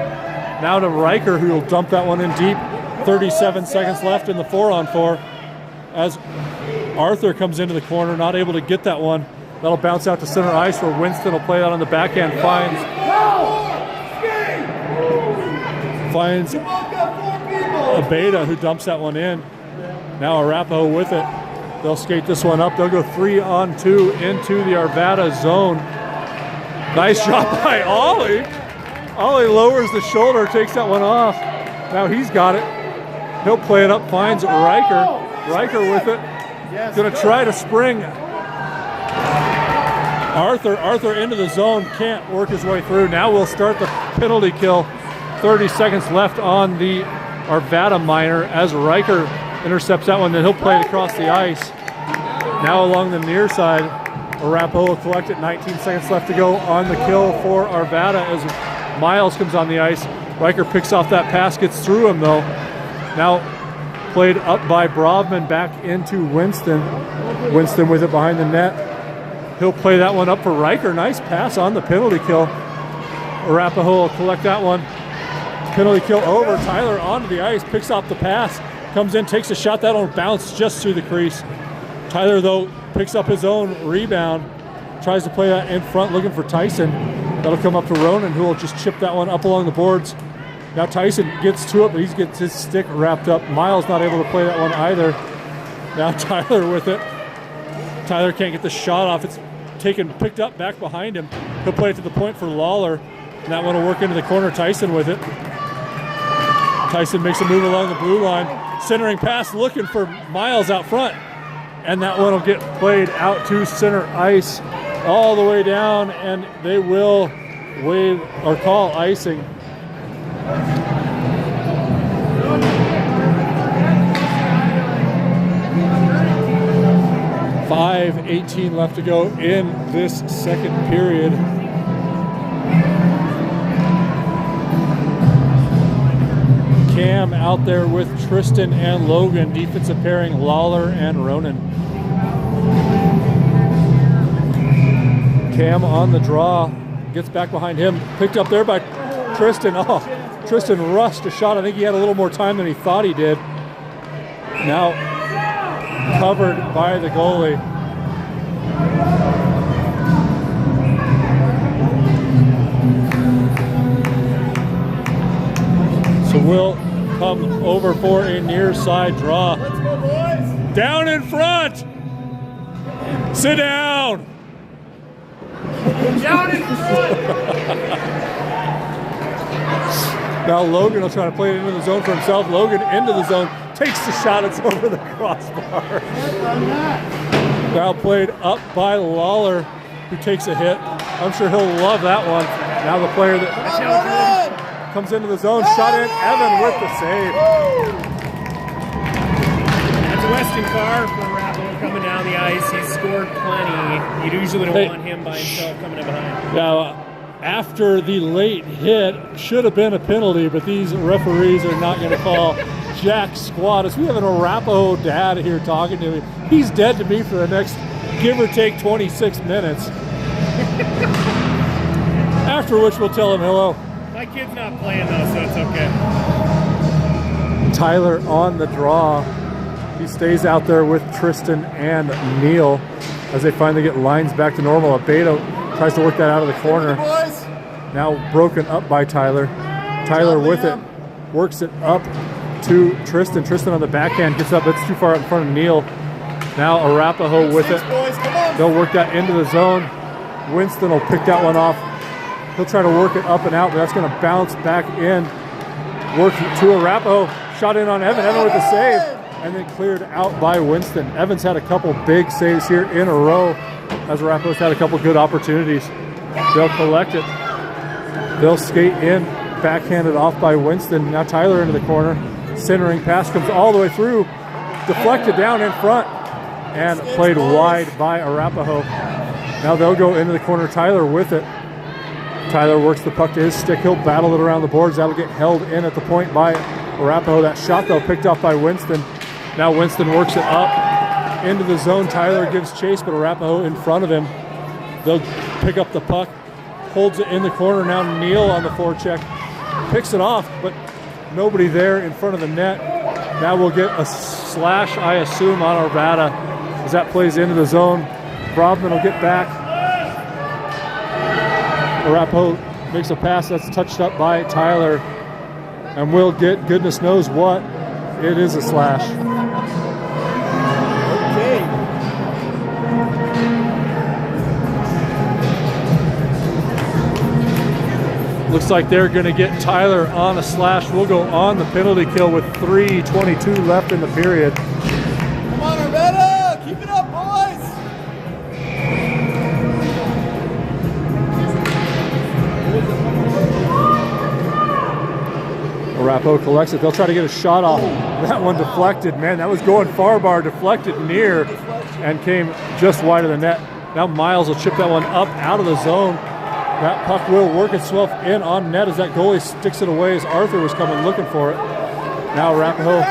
Now to Riker, who will dump that one in deep. 37 seconds left in the 4-on-4 as Arthur comes into the corner, not able to get that one. That'll bounce out to center ice where Winston will play that on the backhand. Finds Abeda, who dumps that one in. Now Arapo with it. They'll skate this one up. They'll go 3-on-2 into the Arvada zone. Nice shot by Ollie. Ollie lowers the shoulder, takes that one off. Now he's got it. He'll play it up, finds Riker. Riker with it. Gonna try to spring. Arthur into the zone, can't work his way through. Now we'll start the penalty kill. 30 seconds left on the Arvada minor as Riker intercepts that one, then he'll play it across the ice. Now along the near side, Arapo will collect it. 19 seconds left to go on the kill for Arvada as Miles comes on the ice. Riker picks off that pass, gets through him though. Now played up by Brovman back into Winston. Winston with it behind the net. He'll play that one up for Riker. Nice pass on the penalty kill. Arapahoe will collect that one. Penalty kill over. Tyler onto the ice, picks off the pass. Comes in, takes a shot. That'll bounce just through the crease. Tyler, though, picks up his own rebound. Tries to play that in front, looking for Tyson. That'll come up to Ronan, who will just chip that one up along the boards. Now Tyson gets to it, but he gets his stick wrapped up. Miles not able to play that one either. Now Tyler with it. Tyler can't get the shot off. It's picked up back behind him. He'll play it to the point for Lawler. And that one will work into the corner. Tyson with it. Tyson makes a move along the blue line. Centering pass looking for Miles out front. And that one will get played out to center ice all the way down, and they will waive or call icing. .5:18 left to go in this second period. Cam out there with Tristan and Logan. Defensive pairing Lawler and Ronan. Cam on the draw. Gets back behind him. Picked up there by Tristan. Oh, Tristan rushed a shot. I think he had a little more time than he thought he did. Now covered by the goalie. So we'll come over for a near side draw. Let's go, boys. Down in front. Sit down. Down in front! Now Logan will try to play it into the zone for himself. Logan into the zone, takes the shot, it's over the crossbar. Now played up by Lawler, who takes a hit. I'm sure he'll love that one. Now the player that comes into the zone, shot in, Evan with the save. That's Weston Carr for Arvada coming down the ice. He's scored plenty. You usually don't want him by himself coming in behind. Now, after the late hit. Should have been a penalty, but these referees are not going to call jack squat. As we have an Arapaho dad here talking to me, he's dead to me for the next give or take 26 minutes. After which we'll tell him hello. My kid's not playing though, so it's okay. Tyler on the draw. He stays out there with Tristan and Neil as they finally get lines back to normal. Arvada tries to work that out of the corner. Now broken up by Tyler. Tyler with it. Works it up to Tristan. Tristan on the backhand gets up. That's too far up in front of Neil. Now Arapaho with it. They'll work that into the zone. Winston will pick that one off. He'll try to work it up and out, but that's going to bounce back in. Work to Arapaho. Shot in on Evan. Evan with the save. And then cleared out by Winston. Evans had a couple big saves here in a row as Arapaho's had a couple good opportunities. They'll collect it. They'll skate in. Backhanded off by Winston. Now Tyler into the corner. Centering pass comes all the way through. Deflected down in front. And played wide by Arapaho. Now they'll go into the corner. Tyler with it. Tyler works the puck to his stick. He'll battle it around the boards. That'll get held in at the point by Arapaho. That shot, though, picked off by Winston. Now Winston works it up into the zone. Tyler gives chase, but Arapaho in front of him. They'll pick up the puck. Holds it in the corner. Now Neil on the forecheck. Picks it off, but nobody there in front of the net. Now we'll get a slash, I assume, on Arvada as that plays into the zone. Brovman will get back. Arapaho makes a pass that's touched up by Tyler. And we'll get goodness knows what. It is a slash. Okay. Looks like they're going to get Tyler on a slash. We'll go on the penalty kill with 3:22 left in the period. Come on, Arvada! Keep it up, boys! Arapaho collects it. They'll try to get a shot off. That one deflected. Man, that was going far bar. Deflected near and came just wide of the net. Now Miles will chip that one up out of the zone. That puck will work itself in on net as that goalie sticks it away as Arthur was coming looking for it. Now Arapaho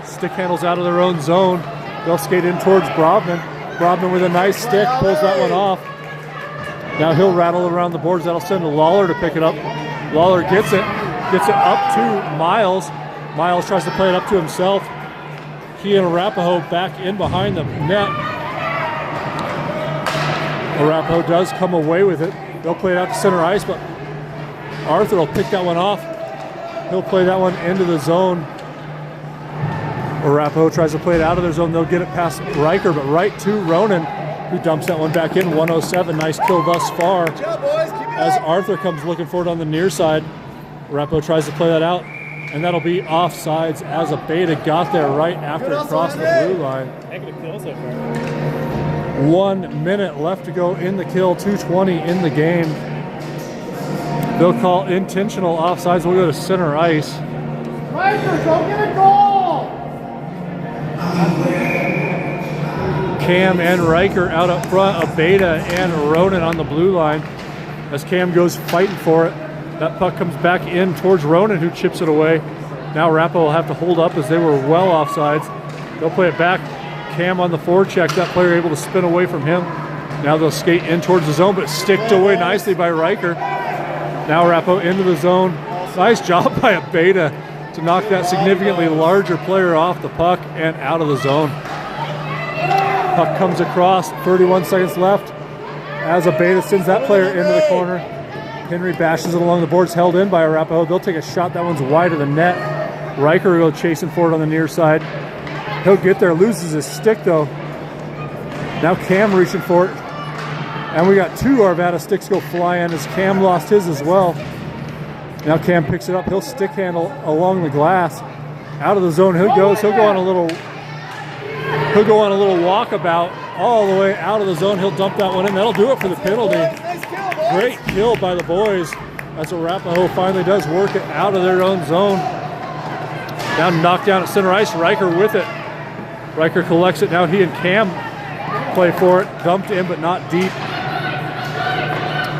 stick handles out of their own zone. They'll skate in towards Brovman. Brovman with a nice stick pulls that one off. Now he'll rattle around the boards. That'll send Lawler to pick it up. Lawler gets it up to Miles. Miles tries to play it up to himself. He and Arapaho back in behind the net. Arapaho does come away with it. They'll play it out to center ice, but Arthur will pick that one off. He'll play that one into the zone. Arapaho tries to play it out of their zone. They'll get it past Riker, but right to Ronan, who dumps that one back in. 107. Nice kill thus far. Good job, boys. Keep it As up. Arthur comes looking for it on the near side, Arapaho tries to play that out, and that'll be offsides as Arvada got there right after it crossed the blue line. Heck of a kill so far. 1 minute left to go in the kill, 2:20 in the game. They'll call intentional offsides. We'll go to center ice. Riker, go get a goal! Cam and Riker out up front, Arvada and Ronan on the blue line. As Cam goes fighting for it, that puck comes back in towards Ronan, who chips it away. Now Arapaho will have to hold up as they were well offsides. They'll play it back. Cam on the forecheck, that player able to spin away from him. Now they'll skate in towards the zone, but sticked away nicely by Riker. Now Arapaho into the zone. Nice job by Arvada to knock that significantly larger player off the puck and out of the zone. Puck comes across, 31 seconds left. As Arvada sends that player into the corner. Henry bashes it along the boards, held in by Arapaho. They'll take a shot, that one's wide of the net. Riker will go chasing for it on the near side. He'll get there, loses his stick though. Now Cam reaching for it. And we got two Arvada sticks go flying as Cam lost his as well. Now Cam picks it up, he'll stick handle along the glass. Out of the zone he goes, he'll go on a little walkabout all the way out of the zone. He'll dump that one in, that'll do it for the penalty. Nice kill, boys. Great kill by the boys. That's what Arapaho finally does, work it out of their own zone. Now knocked down at center ice, Riker with it. Riker collects it, now he and Cam play for it. Dumped in but not deep.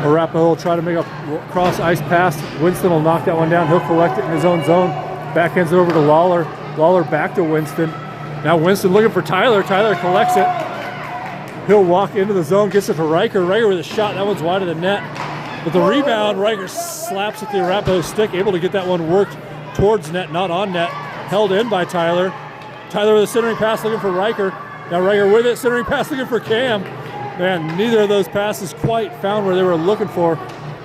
Arapahoe will try to make a cross ice pass. Winston will knock that one down. He'll collect it in his own zone. Backhands it over to Lawler. Lawler back to Winston. Now Winston looking for Tyler. Tyler collects it. He'll walk into the zone, gets it to Riker. Riker with a shot. That one's wide of the net. But the rebound, Riker slaps at the Arapahoe stick, able to get that one worked towards net, not on net. Held in by Tyler. Tyler with a centering pass looking for Riker. Now Riker with it, centering pass looking for Cam. Man, neither of those passes quite found where they were looking for,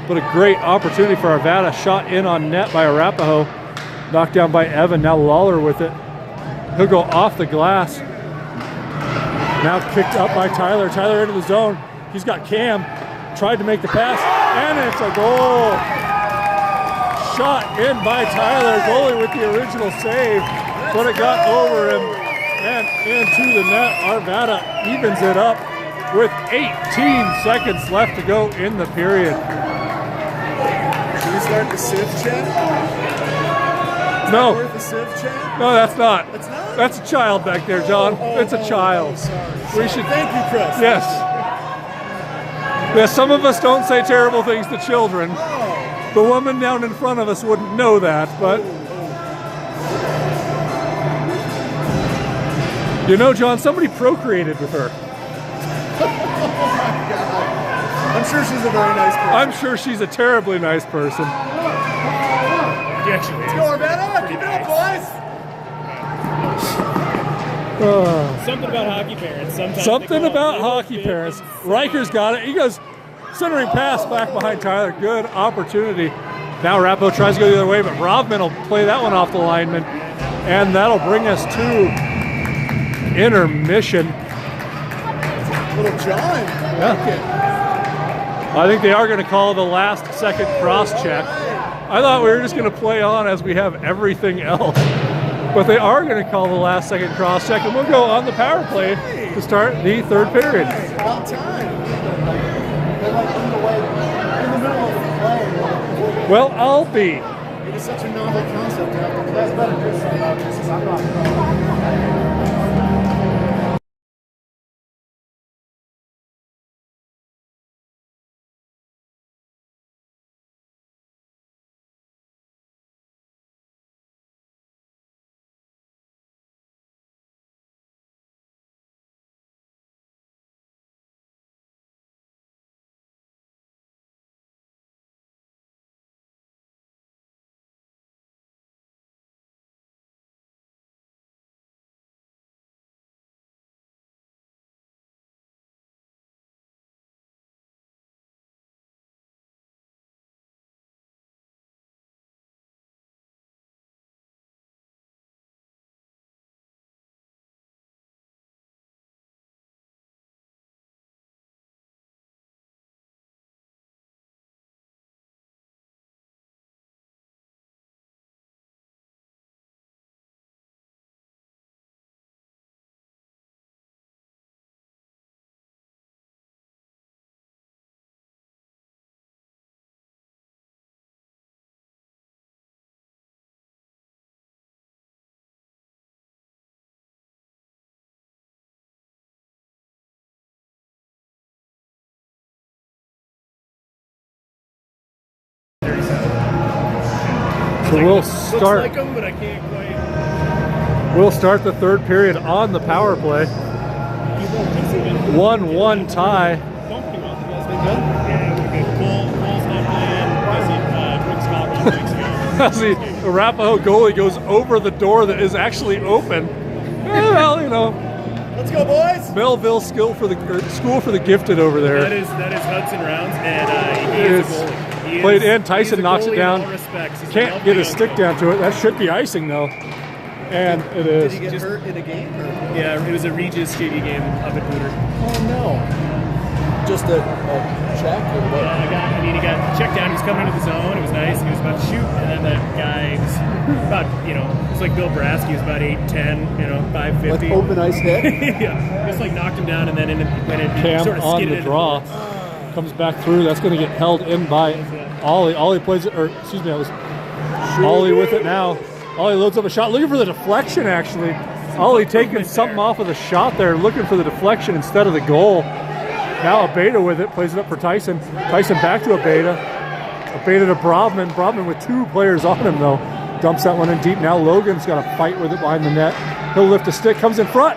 but a great opportunity for Arvada. Shot in on net by Arapahoe. Knocked down by Evan. Now Lawler with it. He'll go off the glass. Now kicked up by Tyler. Tyler into the zone. He's got Cam. Tried to make the pass, and it's a goal. Shot in by Tyler. Goalie with the original save, but it got over him and into the net. Arvada evens it up with 18 seconds left to go in the period. Should we start the Civ chat? No. Worth the Civ chat? No, that's not. It's not? That's a child back there, John. It's a child. Sorry. We should. Thank you, Chris. Yes. Yes, some of us don't say terrible things to children. The woman down in front of us wouldn't know that, but you know, John, somebody procreated with her. I'm sure she's a very nice person. I'm sure she's a terribly nice person. Let's Go, Arvada! Keep it up, boys! Something about hockey parents. Sometimes Something they call about it hockey big parents. things. Riker's got it. He goes centering pass back behind Tyler. Good opportunity. Now Arapahoe tries to go the other way, but Robman will play that one off the lineman. And that'll bring us to intermission. Little John. I think they are going to call the last second cross check. I thought we were just going to play on as we have everything else. But they are going to call the last second cross check, and we'll go on the power play to start the third period. About time. They're like in the middle of the play. Well, I'll be. It is such a novel concept to have to play. That's better than just I'm not. So we'll Looks start. like them, but I can't quite. We'll start the third period on the power play. 1-1 tie. Yeah, we're good. Cole's not playing. Brooks Scott As the Arapahoe goalie goes over the door that is actually open. Well, you know, Let's go, boys! Melville School for the Gifted over there. That is Hudson Rounds, and he is a goalie. He Played is- in. Tyson he's a knocks it goalie in down. all respects. He's Can't a get his young stick goalie. down to it. That should be icing though. And it Did he is. get hurt in a game? Or? Yeah, it was a Regis JV game up at Booter. Oh, no. Just a check or what? Yeah, he got checked down. He was coming into the zone. It was nice. He was about to shoot, and then that guy was about, it's like Bill Brask. He was about 8'10", 5'50". Like open ice hit? Yeah, just like knocked him down, and then when it Cam sort of on skidded the into draw. Comes back through. That's going to get held in by Ollie. Ollie plays it, or excuse me, that was Ollie with it now. Ollie loads up a shot, looking for the deflection actually. Ollie taking something off of the shot there, looking for the deflection instead of the goal. Now Arvada with it, plays it up for Tyson. Tyson back to Arvada. Arvada to Brovman. Brovman with 2 players on him though. Dumps that one in deep. Now Logan's got to fight with it behind the net. He'll lift a stick, comes in front,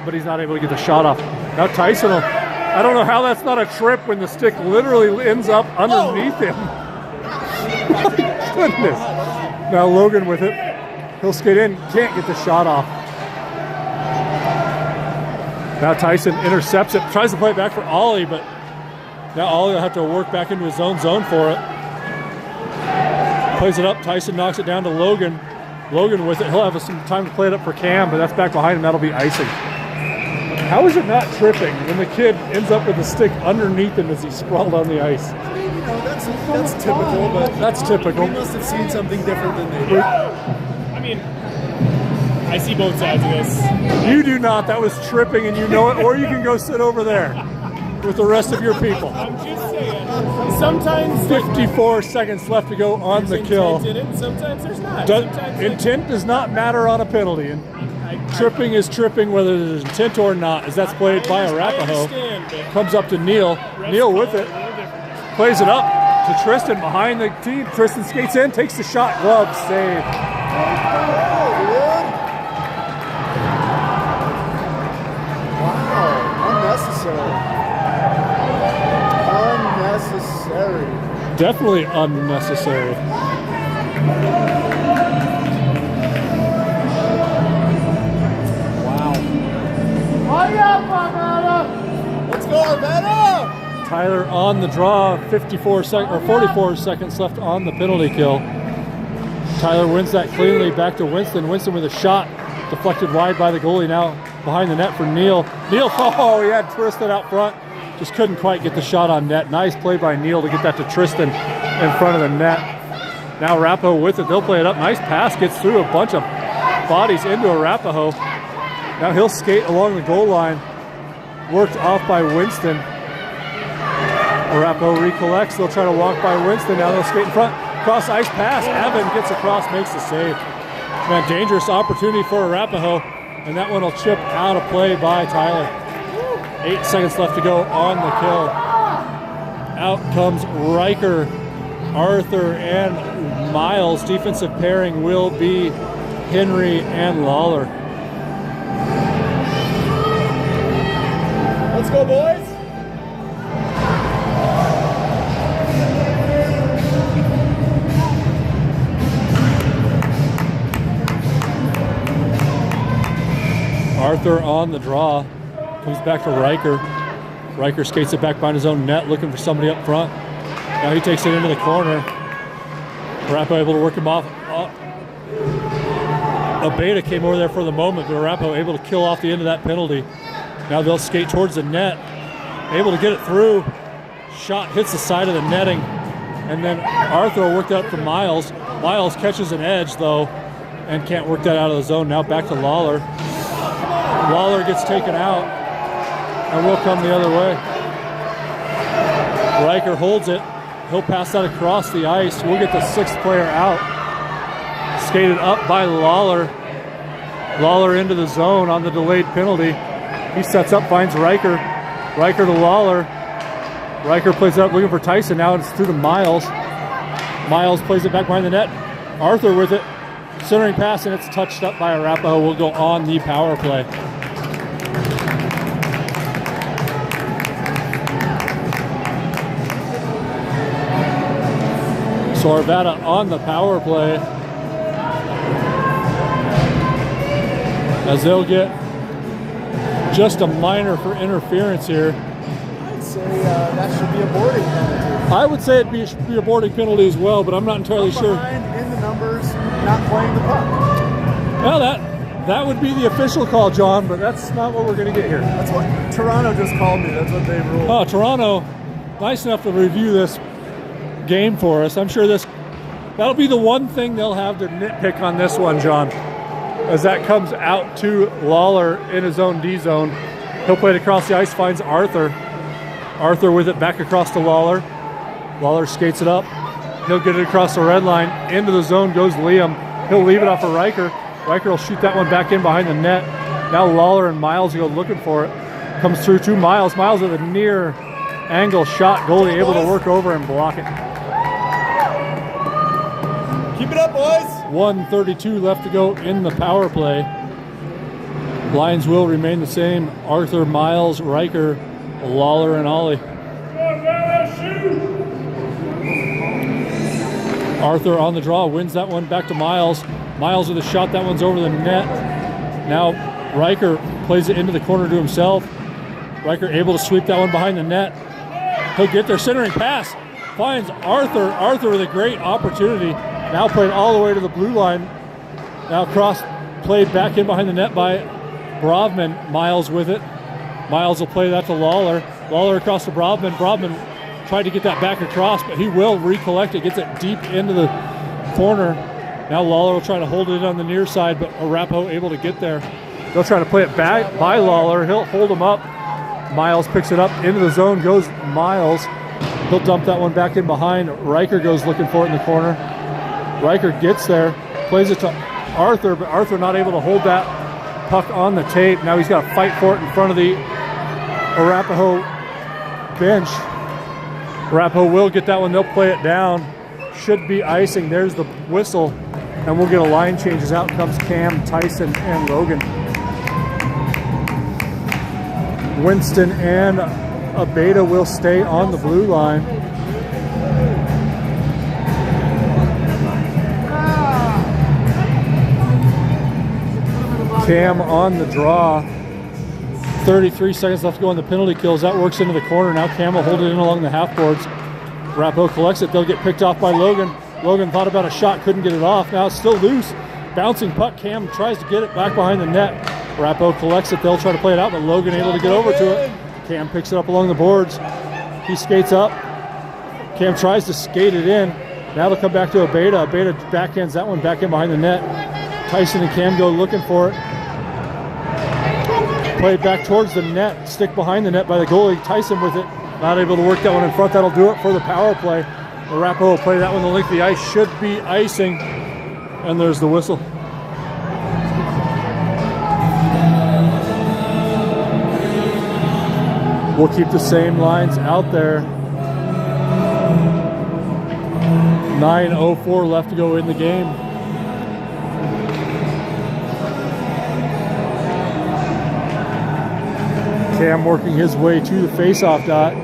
but he's not able to get the shot off. Now Tyson will, I don't know how that's not a trip when the stick literally ends up underneath him. My goodness. Now Logan with it. He'll skate in, can't get the shot off. Now Tyson intercepts it, tries to play it back for Ollie, but now Ollie will have to work back into his own zone for it. Plays it up, Tyson knocks it down to Logan. Logan with it, he'll have some time to play it up for Cam, but that's back behind him, that'll be icing. How is it not tripping when the kid ends up with the stick underneath him as he's sprawled on the ice? You know, that's typical, but That's typical. we must have seen something different than they did. I mean, I see both sides of this. You do not, that was tripping and you know it, or you can go sit over there with the rest of your people. I'm just saying. Sometimes 54 seconds left to go on the kill. intent in it, sometimes there's not. Sometimes Intent does not matter on a penalty, and tripping is tripping whether there's intent or not, as that's played by I Arapahoe. understand, but Comes up to Neil. Neil with it, plays it up to Tristan behind the team. Tristan skates in, takes the shot, glove save. Wow, unnecessary. Unnecessary. Definitely unnecessary. Let's go, Arvada! Tyler on the draw, 44 or 44 seconds left on the penalty kill. Tyler wins that cleanly, back to Winston. Winston with a shot, deflected wide by the goalie, now behind the net for Neil. Neil, oh, he had Tristan out front, just couldn't quite get the shot on net. Nice play by Neil to get that to Tristan in front of the net. Now Arapahoe with it, they'll play it up. Nice pass, gets through a bunch of bodies into Arapahoe. Now he'll skate along the goal line, worked off by Winston. Arapahoe recollects, they'll try to walk by Winston, now they'll skate in front. Cross ice pass, Evan gets across, makes the save. Man, dangerous opportunity for Arapahoe, and that one will chip out of play by Tyler. 8 seconds left to go on the kill. Out comes Riker, Arthur, and Miles. Defensive pairing will be Henry and Lawler. Let's go, boys! Arthur on the draw, comes back to Riker. Riker skates it back behind his own net, looking for somebody up front. Now he takes it into the corner. Arapahoe able to work him off. Arvada came over there for the moment, but Arapahoe able to kill off the end of that penalty. Now they'll skate towards the net, able to get it through. Shot hits the side of the netting, and then Arthur will work that up for Miles. Miles catches an edge though, and can't work that out of the zone. Now back to Lawler. Lawler gets taken out, and will come the other way. Riker holds it. He'll pass that across the ice. We'll get the 6th player out. Skated up by Lawler. Lawler into the zone on the delayed penalty. He sets up, finds Riker. Riker to Lawler. Riker plays it up, looking for Tyson. Now it's through to Miles. Miles plays it back behind the net. Arthur with it. Centering pass, and it's touched up by Arapahoe. Will go on the power play. So Arvada on the power play, as they'll get just a minor for interference here. I'd say that should be a boarding penalty. I would say it should be a boarding penalty as well, but I'm not entirely sure. Behind in the numbers, not playing the puck. Well, that would be the official call, John, but that's not what we're going to get here. That's what Toronto just called me. That's what they ruled. Oh, Toronto, nice enough to review this game for us. I'm sure that'll be the one thing they'll have to nitpick on this one, John, as that comes out to Lawler in his own D zone. He'll play it across the ice, finds Arthur. Arthur with it back across to Lawler. Lawler skates it up. He'll get it across the red line. Into the zone goes Liam. He'll leave it off of Riker. Riker will shoot that one back in behind the net. Now Lawler and Miles go looking for it. Comes through to Miles. Miles with a near angle shot. Goalie able to work over and block it. Keep it up, boys. 1:32 left to go in the power play. Lines will remain the same. Arthur, Miles, Riker, Lawler, and Ollie. Arthur on the draw, wins that one back to Miles. Miles with a shot, that one's over the net. Now Riker plays it into the corner to himself. Riker able to sweep that one behind the net. He'll get there, centering pass. Finds Arthur. Arthur with a great opportunity. Now played all the way to the blue line. Now cross played back in behind the net by Brovman. Miles with it. Miles will play that to Lawler. Lawler across to Brovman. Brovman tried to get that back across, but he will recollect it. Gets it deep into the corner. Now Lawler will try to hold it on the near side, but Arapaho able to get there. They'll try to play it back by Lawler. He'll hold him up. Miles picks it up into the zone. Goes Miles. He'll dump that one back in behind. Riker goes looking for it in the corner. Riker gets there. Plays it to Arthur, but Arthur not able to hold that puck on the tape. Now he's got to fight for it in front of the Arapaho bench. Arapaho will get that one. They'll play it down. Should be icing. There's the whistle. And we'll get a line changes. Out comes Cam, Tyson, and Logan. Winston and Arvada will stay on the blue line. Cam on the draw. 33 seconds left to go on the penalty kills. That works into the corner. Now Cam will hold it in along the half boards. Arapaho collects it. They'll get picked off by Logan. Logan thought about a shot, couldn't get it off. Now it's still loose. Bouncing puck. Cam tries to get it back behind the net. Arapaho collects it. They'll try to play it out, but Logan able to get over to it. Cam picks it up along the boards. He skates up. Cam tries to skate it in. Now they'll come back to Arvada. Arvada backhands that one back in behind the net. Tyson and Cam go looking for it. Played back towards the net. Stick behind the net by the goalie. Tyson with it. Not able to work that one in front. That'll do it for the power play. Arapaho will play that one the length of the ice. Should be icing. And there's the whistle. We'll keep the same lines out there. 9:04 left to go in the game. Cam working his way to the face-off dot.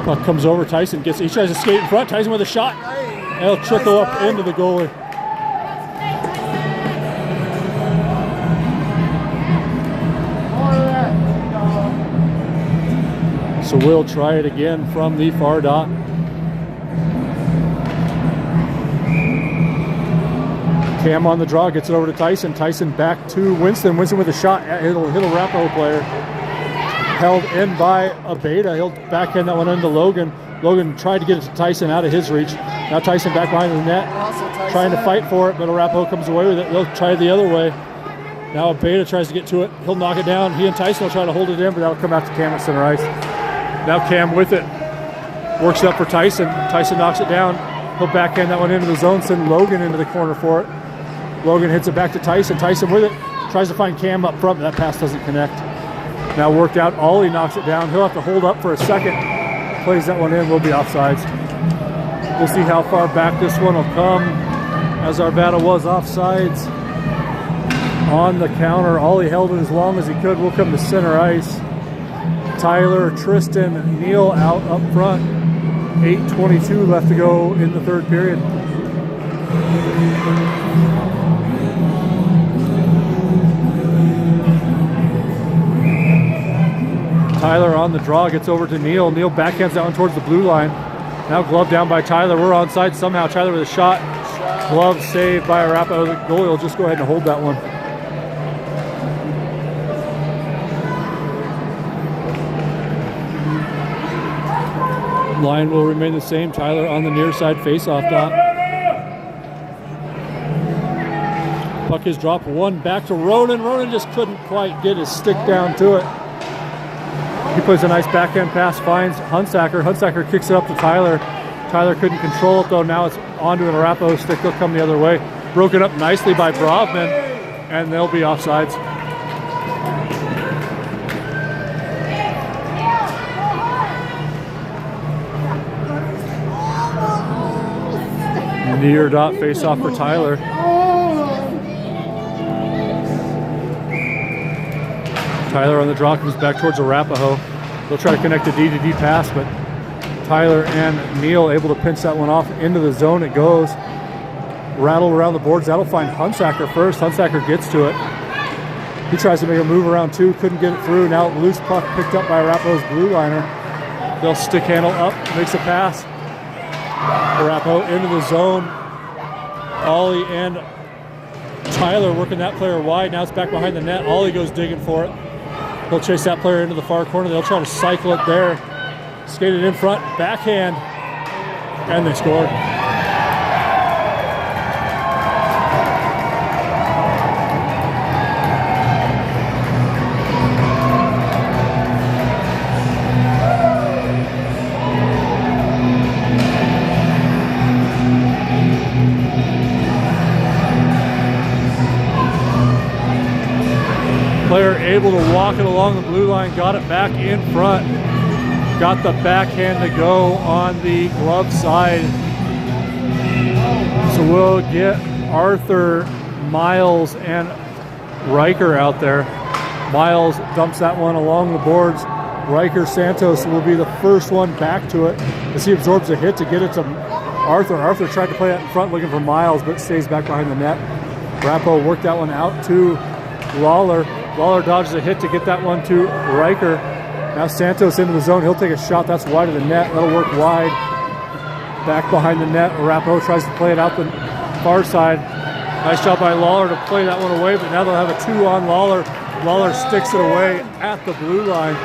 Puck comes over. Tyson gets it. He tries to skate in front. Tyson with a shot. And he'll trickle up into the goalie. So we'll try it again from the far dot. Cam on the draw, gets it over to Tyson. Tyson back to Winston. Winston with a shot. It'll hit a Arapaho player. Held in by Arvada. He'll backhand that one into Logan. Logan tried to get it to Tyson out of his reach. Now Tyson back behind the net, trying to fight for it, but Arapaho comes away with it. They'll try it the other way. Now Arvada tries to get to it. He'll knock it down. He and Tyson will try to hold it in, but that'll come out to Cam at center ice. Now Cam with it. Works it up for Tyson. Tyson knocks it down. He'll backhand that one into the zone, send Logan into the corner for it. Logan hits it back to Tyson. Tyson with it. Tries to find Cam up front, but that pass doesn't connect. Now worked out. Ollie knocks it down. He'll have to hold up for a second. Plays that one in. Will be offsides. We'll see how far back this one will come. As Arvada was offsides on the counter. Ollie held it as long as he could. We'll come to center ice. Tyler, Tristan, Neal out up front. 8:22 left to go in the third period. Tyler on the draw, gets over to Neal. Neal backhands that one towards the blue line. Now glove down by Tyler. We're onside somehow. Tyler with a shot. Glove saved by Arapaho. The goalie will just go ahead and hold that one. Line will remain the same. Tyler on the near side face-off dot. Puck is dropped one back to Ronan. Ronan just couldn't quite get his stick down to it. He plays a nice backhand pass, finds Hunsaker. Hunsaker kicks it up to Tyler. Tyler couldn't control it though. Now it's onto an Arapaho stick. They'll come the other way. Broken up nicely by Brovman, and they'll be offsides. Near dot face off for Tyler. Tyler on the draw comes back towards Arapahoe. They'll try to connect a D-to-D pass, but Tyler and Neil able to pinch that one off into the zone. It goes. Rattle around the boards. That'll find Hunsaker first. Hunsaker gets to it. He tries to make a move around two. Couldn't get it through. Now loose puck picked up by Arapahoe's blue liner. They'll stick handle up. Makes a pass. Arapahoe into the zone. Ollie and Tyler working that player wide. Now it's back behind the net. Ollie goes digging for it. He'll chase that player into the far corner. They'll try to cycle it there. Skate it in front, backhand, and they score. Player able to walk it along the blue line, got it back in front. Got the backhand to go on the glove side. So we'll get Arthur, Miles, and Riker out there. Miles dumps that one along the boards. Riker Santos will be the first one back to it as he absorbs a hit to get it to Arthur. Arthur tried to play that in front looking for Miles, but stays back behind the net. Rappo worked that one out to Lawler. Lawler dodges a hit to get that one to Riker. Now Santos into the zone. He'll take a shot. That's wide of the net. That'll work wide. Back behind the net. Rappo tries to play it out the far side. Nice job by Lawler to play that one away, but now they'll have a 2-on Lawler. Lawler sticks it away at the blue line.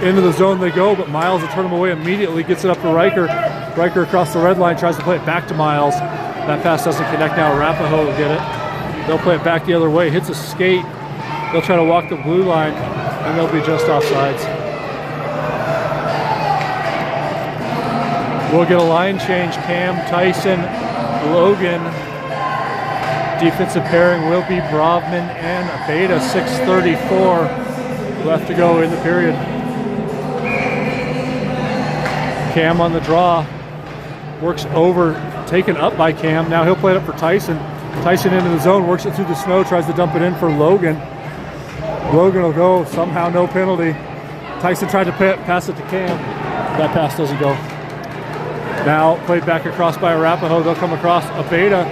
Into the zone they go, but Miles will turn him away immediately. Gets it up to Riker. Riker across the red line, tries to play it back to Miles. That pass doesn't connect now. Arapahoe will get it. They'll play it back the other way. Hits a skate. They'll try to walk the blue line, and they'll be just offsides. We'll get a line change. Cam, Tyson, Logan. Defensive pairing will be Brovman and Beta. 6:34 left to go in the period. Cam on the draw. Works over, taken up by Cam. Now he'll play it up for Tyson. Tyson into the zone, works it through the snow, tries to dump it in for Logan. Logan will go, somehow no penalty. Tyson tried to pass it to Cam. That pass doesn't go. Now played back across by Arapahoe. They'll come across. Abeda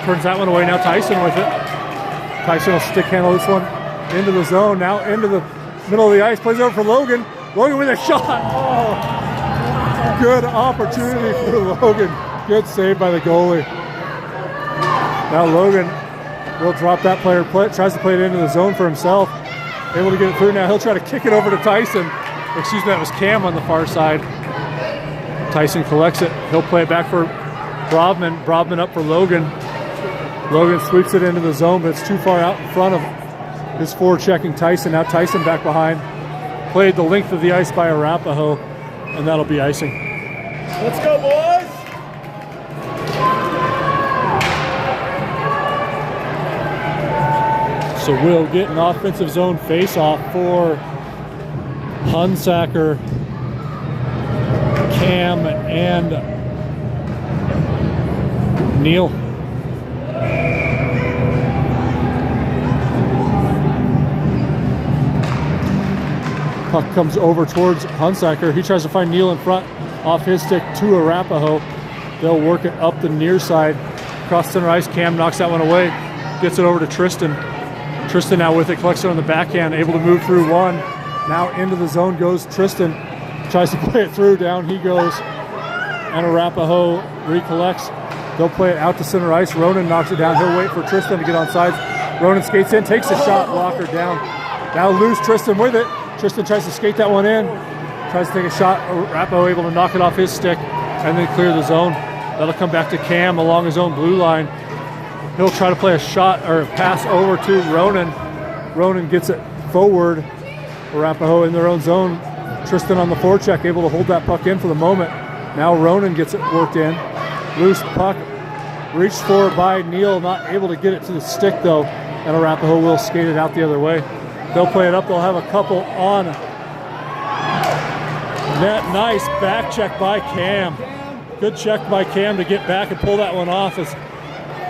turns that one away. Now Tyson with it. Tyson will stick handle this one into the zone. Now into the middle of the ice. Plays over for Logan. Logan with a shot. Oh, good opportunity for Logan. Good save by the goalie. Now Logan will drop that player. Tries to play it into the zone for himself. Able to get it through. Now he'll try to kick it over to Tyson. Excuse me, that was Cam on the far side. Tyson collects it. He'll play it back for Brovman. Brovman up for Logan. Logan sweeps it into the zone, but it's too far out in front of his forward checking Tyson. Now Tyson back behind. Played the length of the ice by Arapahoe, and that'll be icing. Let's go, boys! So we'll get an offensive zone face-off for Hunsaker, Cam, and Neil. Puck comes over towards Hunsaker. He tries to find Neil in front, off his stick to Arapahoe. They'll work it up the near side. Across center ice, Cam knocks that one away. Gets it over to Tristan. Tristan now with it, collects it on the backhand, able to move through one. Now into the zone goes Tristan. Tries to play it through, down he goes. And Arapahoe recollects. They'll play it out to center ice. Ronan knocks it down. He'll wait for Tristan to get on sides. Ronan skates in, takes a shot, blocker down. Now loose Tristan with it. Tristan tries to skate that one in. Tries to take a shot. Arapahoe able to knock it off his stick and then clear the zone. That'll come back to Cam along his own blue line. He'll try to play a shot or a pass over to Ronan. Ronan gets it forward. Arapahoe in their own zone. Tristan on the forecheck, able to hold that puck in for the moment. Now Ronan gets it worked in. Loose puck, reached for by Neil, not able to get it to the stick though. And Arapahoe will skate it out the other way. They'll play it up, they'll have a couple on net. Nice back check by Cam. Good check by Cam to get back and pull that one off. Is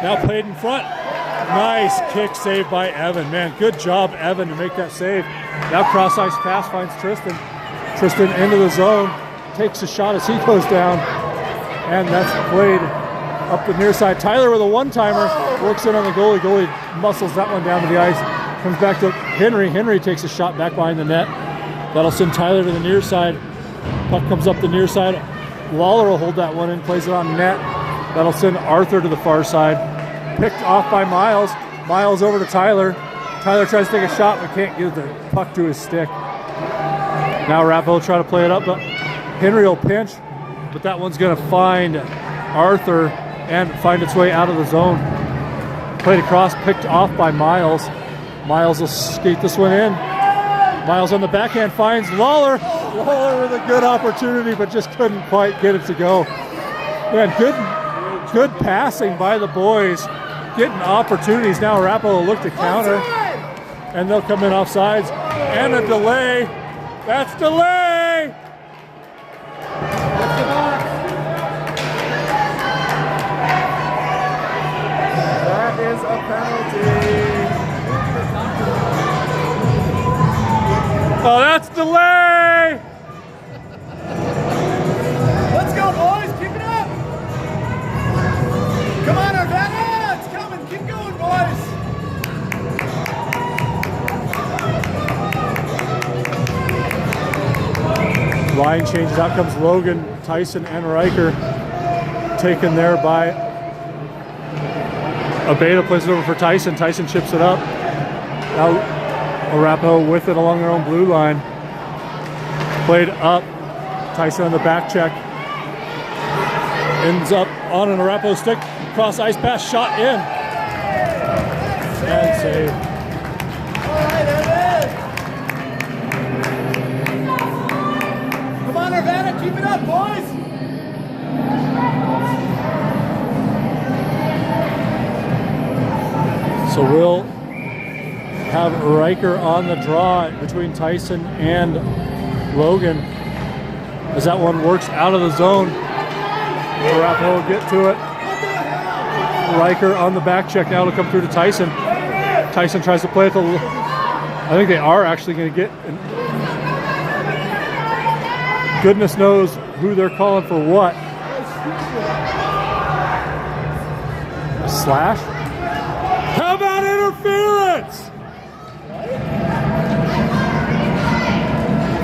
now played in front. Nice kick save by Evan. Man, good job, Evan, to make that save. Now cross ice pass finds Tristan. Tristan into the zone, takes a shot as he goes down, and that's played up the near side. Tyler with a one-timer, works in on the goalie. Goalie muscles that one down to the ice. Comes back to Henry. Henry takes a shot back behind the net. That'll send Tyler to the near side. Puck comes up the near side. Lawler will hold that one in, plays it on net. That'll send Arthur to the far side. Picked off by Miles. Miles over to Tyler. Tyler tries to take a shot but can't get the puck to his stick. Now Arapa will try to play it up, but Henry will pinch, but that one's going to find Arthur and find its way out of the zone. Played across, picked off by Miles. Miles will skate this one in. Miles on the backhand finds Lawler. Lawler with a good opportunity, but just couldn't quite get it to go. Man, good passing by the boys. Getting opportunities. Now Arapa will look to counter. And they'll come in offsides. And a delay. That's delay! That is a penalty. Oh, that's delay! Let's go, boys. Keep it up. Come on, Arvada. It's coming. Keep going, boys. Line changes. Out comes Logan, Tyson, and Riker. Taken there by Arvada. Plays it over for Tyson. Tyson chips it up. Now Arapa with it along their own blue line. Played up. Tyson on the back check. Ends up on an Arapa stick. Cross ice pass. Shot in. And save. All right, Evan. Come on, Arvada. Keep it up, boys. So we'll have Riker on the draw between Tyson and Logan as that one works out of the zone. Arapa will get to it. Riker on the back check now to come through to Tyson. Tyson tries to play it to. I think they are actually going to get. Goodness knows who they're calling for what. Slash. How about interference?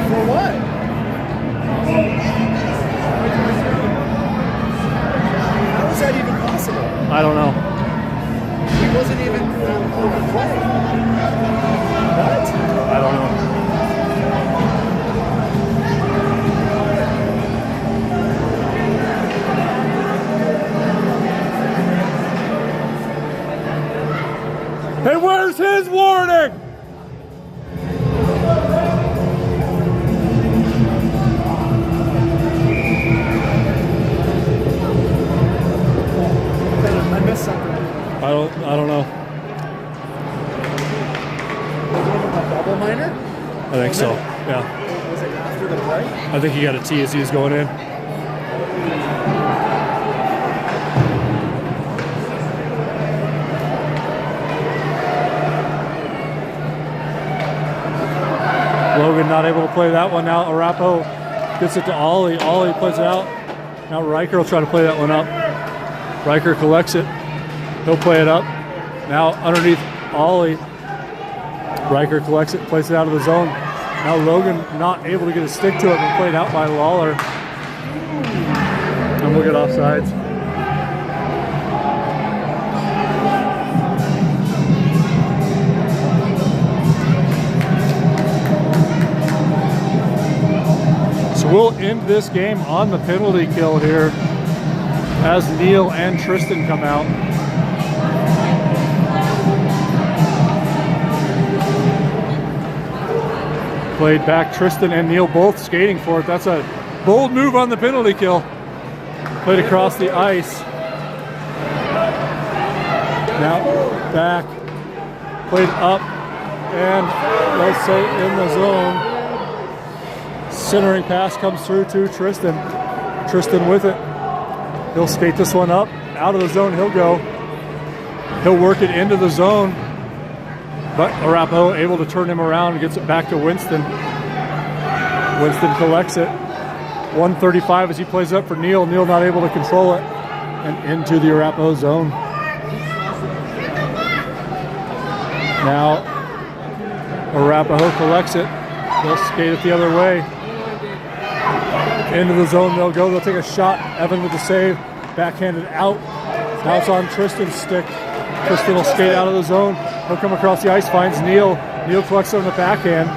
For what? How is that even possible? I don't know. He wasn't even on the play. What? I don't know. Hey, where's his warning? I missed something. I don't know. A double minor? I think so. Yeah. Was it after the play? I think he got a T as he was going in. Logan not able to play that one now. Arapa gets it to Ollie. Ollie plays it out. Now Riker will try to play that one up. Riker collects it. He'll play it up. Now underneath Ollie. Riker collects it, plays it out of the zone. Now Logan not able to get a stick to it, but played out by Lawler. And we'll get offsides. So we'll end this game on the penalty kill here as Neil and Tristan come out. Played back, Tristan and Neil both skating for it. That's a bold move on the penalty kill. Played across the ice. Now back, played up, and let's say in the zone. Centering pass comes through to Tristan. Tristan with it. He'll skate this one up. Out of the zone he'll go. He'll work it into the zone. But Arapahoe able to turn him around and gets it back to Winston. Winston collects it. 135 as he plays up for Neal. Neal not able to control it. And into the Arapahoe zone. Now Arapahoe collects it. They'll skate it the other way. Into the zone they'll go. They'll take a shot. Evan with the save. Backhanded out. Now it's on Tristan's stick. Tristan will skate out of the zone. He'll come across the ice, finds Neal. Neal collects it on the backhand.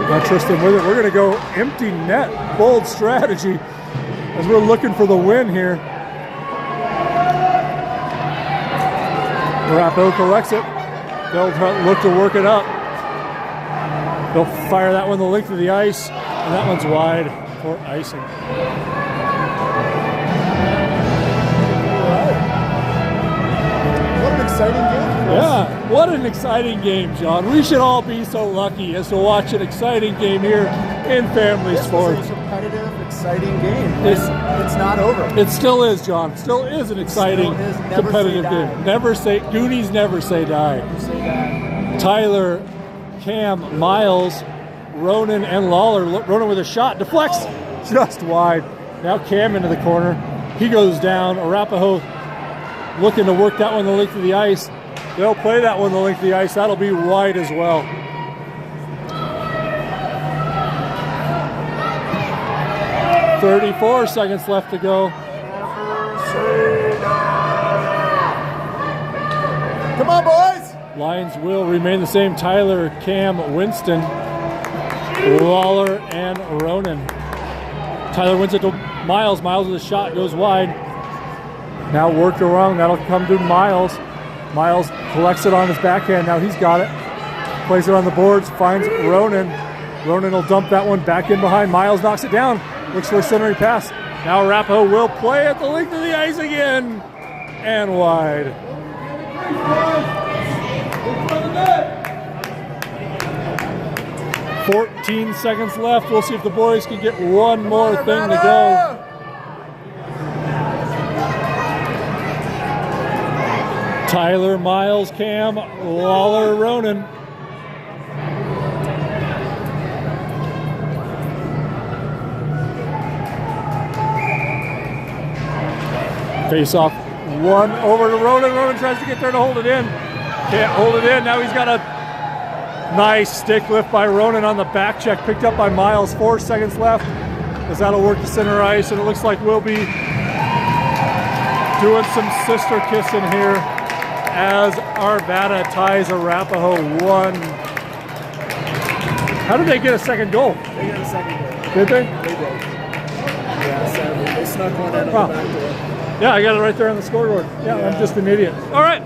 Now Tristan with it. We're going to go empty net. Bold strategy as we're looking for the win here. Arapahoe collects it. They'll look to work it up. They'll fire that one the length of the ice, and that one's wide for icing. What an exciting game, Chris. Yeah, what an exciting game, John. We should all be so lucky as to watch an exciting game here in family sports. This was a competitive, exciting game. It's not over. It still is, John. Still is an exciting, Still is. Never competitive say die. game. Never say, Goonies never say die. Never say that. Tyler, Cam, Miles, Ronan, and Lawler. Ronan with a shot, deflects just wide. Now Cam into the corner. He goes down. Arapahoe looking to work that one the length of the ice. They'll play that one the length of the ice. That'll be wide as well. .34 seconds left to go. Come on, boys! Lines will remain the same. Tyler, Cam, Winston, Lawler, and Ronan. Tyler wins it to Miles. Miles with a shot, goes wide. Now worked around. That'll come to Miles. Miles collects it on his backhand. Now he's got it. Plays it on the boards. Finds Ronan. Ronan will dump that one back in behind. Miles knocks it down. Looks for a centering pass. Now Arapahoe will play at the length of the ice again. And wide. 14 seconds left. We'll see if the boys can get one more thing to go. Tyler, Miles, Cam, Lawler, Ronan. Face off, one over to Ronan. Ronan tries to get there to hold it in. Can't hold it in. Now he's got a nice stick lift by Ronan on the back check, picked up by Miles. 4 seconds left as that'll work the center ice, and it looks like we'll be doing some sister kissing here as Arvada ties Arapahoe 1. How did they get a second goal? They got a second goal. Did they? They did. Yeah, sadly. They snuck one in on the back door. Yeah, I got it right there on the scoreboard. Yeah, I'm just an idiot. All right.